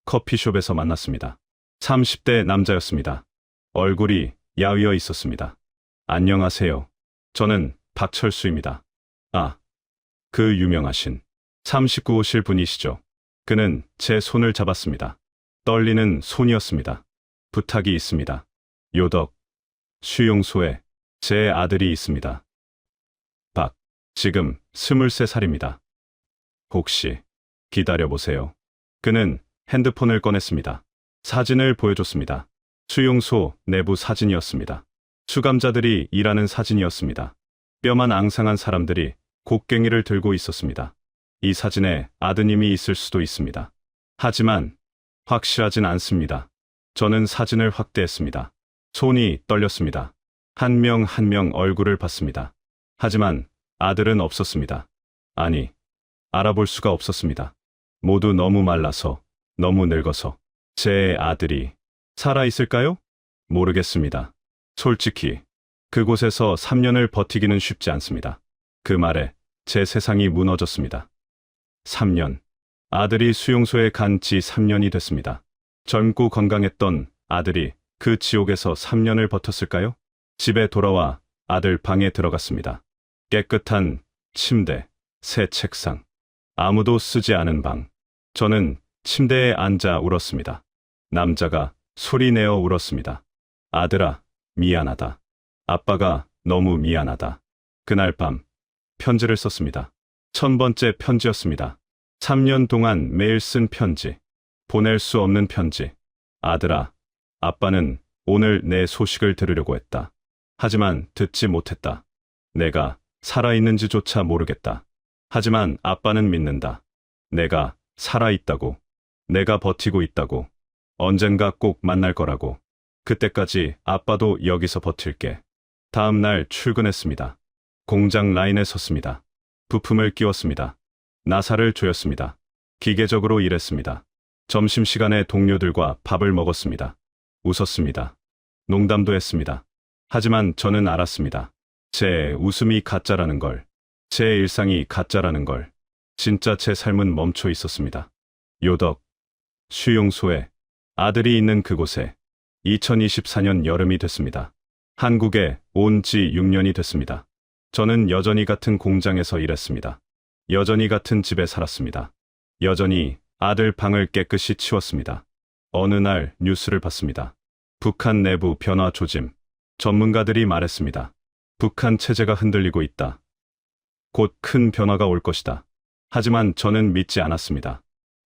커피숍에서 만났습니다. 30대 남자였습니다. 얼굴이 야위어 있었습니다. 안녕하세요. 저는 박철수입니다. 아, 그 유명하신 39호실 분이시죠. 그는 제 손을 잡았습니다. 떨리는 손이었습니다. 부탁이 있습니다. 요덕 수용소에 제 아들이 있습니다. 지금 23살입니다. 혹시 기다려보세요. 그는 핸드폰을 꺼냈습니다. 사진을 보여줬습니다. 수용소 내부 사진이었습니다. 수감자들이 일하는 사진이었습니다. 뼈만 앙상한 사람들이 곡괭이를 들고 있었습니다. 이 사진에 아드님이 있을 수도 있습니다. 하지만 확실하진 않습니다. 저는 사진을 확대했습니다. 손이 떨렸습니다. 한 명 한 명 얼굴을 봤습니다. 하지만 아들은 없었습니다. 아니, 알아볼 수가 없었습니다. 모두 너무 말라서, 너무 늙어서. 제 아들이 살아있을까요? 모르겠습니다. 솔직히 그곳에서 3년을 버티기는 쉽지 않습니다. 그 말에 제 세상이 무너졌습니다. 3년. 아들이 수용소에 간 지 3년이 됐습니다. 젊고 건강했던 아들이 그 지옥에서 3년을 버텼을까요? 집에 돌아와 아들 방에 들어갔습니다. 깨끗한 침대, 새 책상, 아무도 쓰지 않은 방. 저는 침대에 앉아 울었습니다. 남자가 소리내어 울었습니다. 아들아, 미안하다. 아빠가 너무 미안하다. 그날 밤 편지를 썼습니다. 1000번째 편지였습니다. 3년 동안 매일 쓴 편지. 보낼 수 없는 편지. 아들아, 아빠는 오늘 내 소식을 들으려고 했다. 하지만 듣지 못했다. 내가 살아있는지조차 모르겠다. 하지만 아빠는 믿는다. 내가 살아있다고. 내가 버티고 있다고. 언젠가 꼭 만날 거라고. 그때까지 아빠도 여기서 버틸게. 다음 날 출근했습니다. 공장 라인에 섰습니다. 부품을 끼웠습니다. 나사를 조였습니다. 기계적으로 일했습니다. 점심시간에 동료들과 밥을 먹었습니다. 웃었습니다. 농담도 했습니다. 하지만 저는 알았습니다. 제 웃음이 가짜라는 걸, 제 일상이 가짜라는 걸. 진짜 제 삶은 멈춰 있었습니다. 요덕 수용소에 아들이 있는 그곳에 2024년 여름이 됐습니다. 한국에 온 지 6년이 됐습니다. 저는 여전히 같은 공장에서 일했습니다. 여전히 같은 집에 살았습니다. 여전히 아들 방을 깨끗이 치웠습니다. 어느 날 뉴스를 봤습니다. 북한 내부 변화 조짐. 전문가들이 말했습니다. 북한 체제가 흔들리고 있다. 곧 큰 변화가 올 것이다. 하지만 저는 믿지 않았습니다.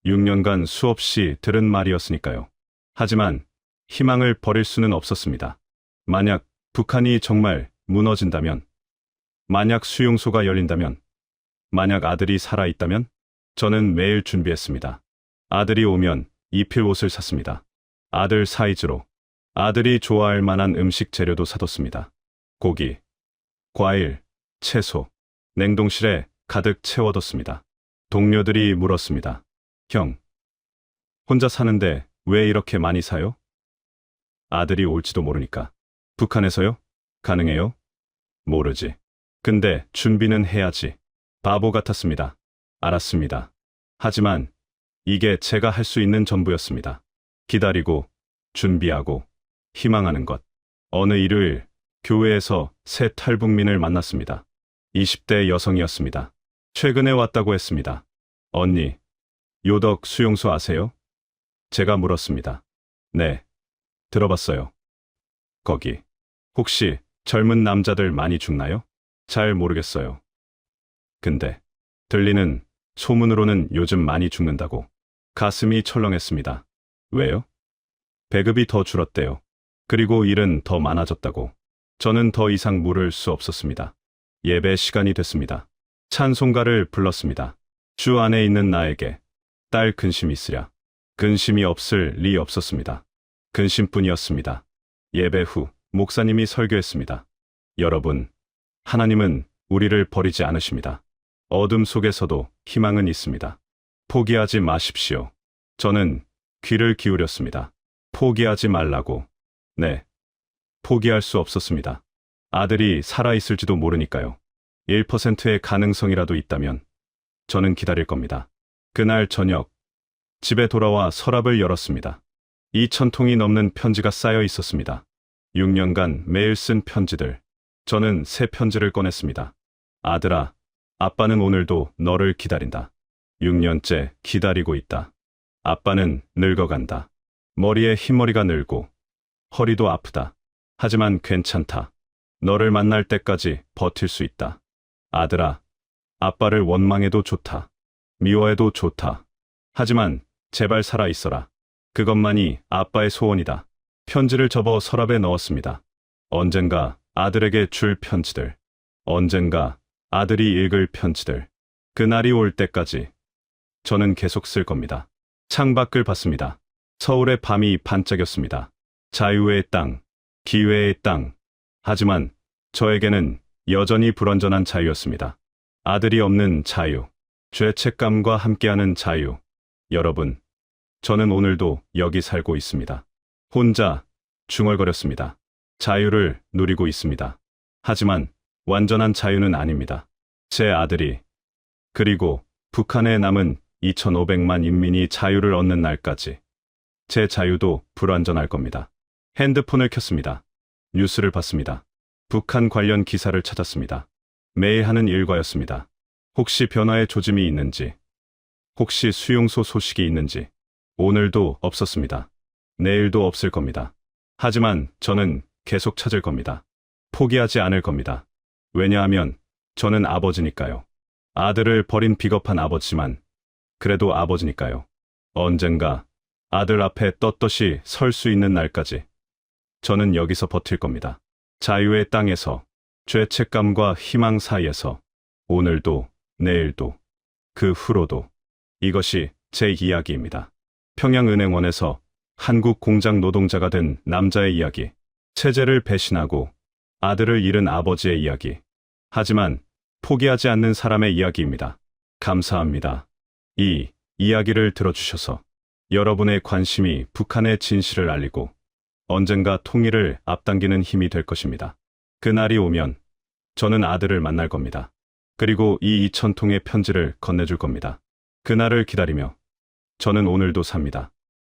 6년간 수없이 들은 말이었으니까요. 하지만 희망을 버릴 수는 없었습니다. 만약 북한이 정말 무너진다면, 만약 수용소가 열린다면, 만약 아들이 살아있다면, 저는 매일 준비했습니다. 아들이 오면 입힐 옷을 샀습니다. 아들 사이즈로, 아들이 좋아할 만한 음식 재료도 사뒀습니다. 고기, 과일, 채소, 냉동실에 가득 채워뒀습니다. 동료들이 물었습니다. 형, 혼자 사는데 왜 이렇게 많이 사요? 아들이 올지도 모르니까. 북한에서요? 가능해요? 모르지. 근데 준비는 해야지. 바보 같았습니다. 알았습니다. 하지만 이게 제가 할 수 있는 전부였습니다. 기다리고, 준비하고, 희망하는 것. 어느 일요일, 교회에서 새 탈북민을 만났습니다. 20대 여성이었습니다. 최근에 왔다고 했습니다. 언니, 요덕 수용소 아세요? 제가 물었습니다. 네, 들어봤어요. 거기, 혹시 젊은 남자들 많이 죽나요? 잘 모르겠어요. 근데, 들리는 소문으로는 요즘 많이 죽는다고. 가슴이 철렁했습니다. 왜요? 배급이 더 줄었대요. 그리고 일은 더 많아졌다고. 저는 더 이상 물을 수 없었습니다. 예배 시간이 됐습니다. 찬송가를 불렀습니다. 주 안에 있는 나에게 딸 근심이 있으랴. 근심이 없을 리 없었습니다. 근심뿐이었습니다. 예배 후 목사님이 설교했습니다. 여러분, 하나님은 우리를 버리지 않으십니다. 어둠 속에서도 희망은 있습니다. 포기하지 마십시오. 저는 귀를 기울였습니다. 포기하지 말라고. 네, 포기할 수 없었습니다. 아들이 살아있을지도 모르니까요. 1%의 가능성이라도 있다면 저는 기다릴 겁니다. 그날 저녁, 집에 돌아와 서랍을 열었습니다. 2,000통이 넘는 편지가 쌓여 있었습니다. 6년간 매일 쓴 편지들. 저는 새 편지를 꺼냈습니다. 아들아, 아빠는 오늘도 너를 기다린다. 6년째 기다리고 있다. 아빠는 늙어간다. 머리에 흰머리가 늘고 허리도 아프다. 하지만 괜찮다. 너를 만날 때까지 버틸 수 있다. 아들아, 아빠를 원망해도 좋다. 미워해도 좋다. 하지만 제발 살아 있어라. 그것만이 아빠의 소원이다. 편지를 접어 서랍에 넣었습니다. 언젠가 아들에게 줄 편지들. 언젠가 아들이 읽을 편지들. 그날이 올 때까지 저는 계속 쓸 겁니다. 창밖을 봤습니다. 서울의 밤이 반짝였습니다. 자유의 땅, 기회의 땅. 하지만 저에게는 여전히 불완전한 자유였습니다. 아들이 없는 자유, 죄책감과 함께하는 자유. 여러분, 저는 오늘도 여기 살고 있습니다. 혼자 중얼거렸습니다. 자유를 누리고 있습니다. 하지만 완전한 자유는 아닙니다. 제 아들이, 그리고 북한에 남은 2,500만 인민이 자유를 얻는 날까지 제 자유도 불완전할 겁니다. 핸드폰을 켰습니다. 뉴스를 봤습니다. 북한 관련 기사를 찾았습니다. 매일 하는 일과였습니다. 혹시 변화의 조짐이 있는지, 혹시 수용소 소식이 있는지. 오늘도 없었습니다. 내일도 없을 겁니다. 하지만 저는 계속 찾을 겁니다. 포기하지 않을 겁니다. 왜냐하면 저는 아버지니까요. 아들을 버린 비겁한 아버지지만 그래도 아버지니까요. 언젠가 아들 앞에 떳떳이 설 수 있는 날까지 저는 여기서 버틸 겁니다. 자유의 땅에서, 죄책감과 희망 사이에서, 오늘도, 내일도, 그 후로도. 이것이 제 이야기입니다. 평양은행원에서 한국 공장 노동자가 된 남자의 이야기. 체제를 배신하고 아들을 잃은 아버지의 이야기. 하지만 포기하지 않는 사람의 이야기입니다. 감사합니다. 이 이야기를 들어주셔서. 여러분의 관심이 북한의 진실을 알리고 언젠가 통일을 앞당기는 힘이 될 것입니다. 그날이 오면 저는 아들을 만날 겁니다. 그리고 이 2,000통의 편지를 건네줄 겁니다. 그날을 기다리며 저는 오늘도 삽니다.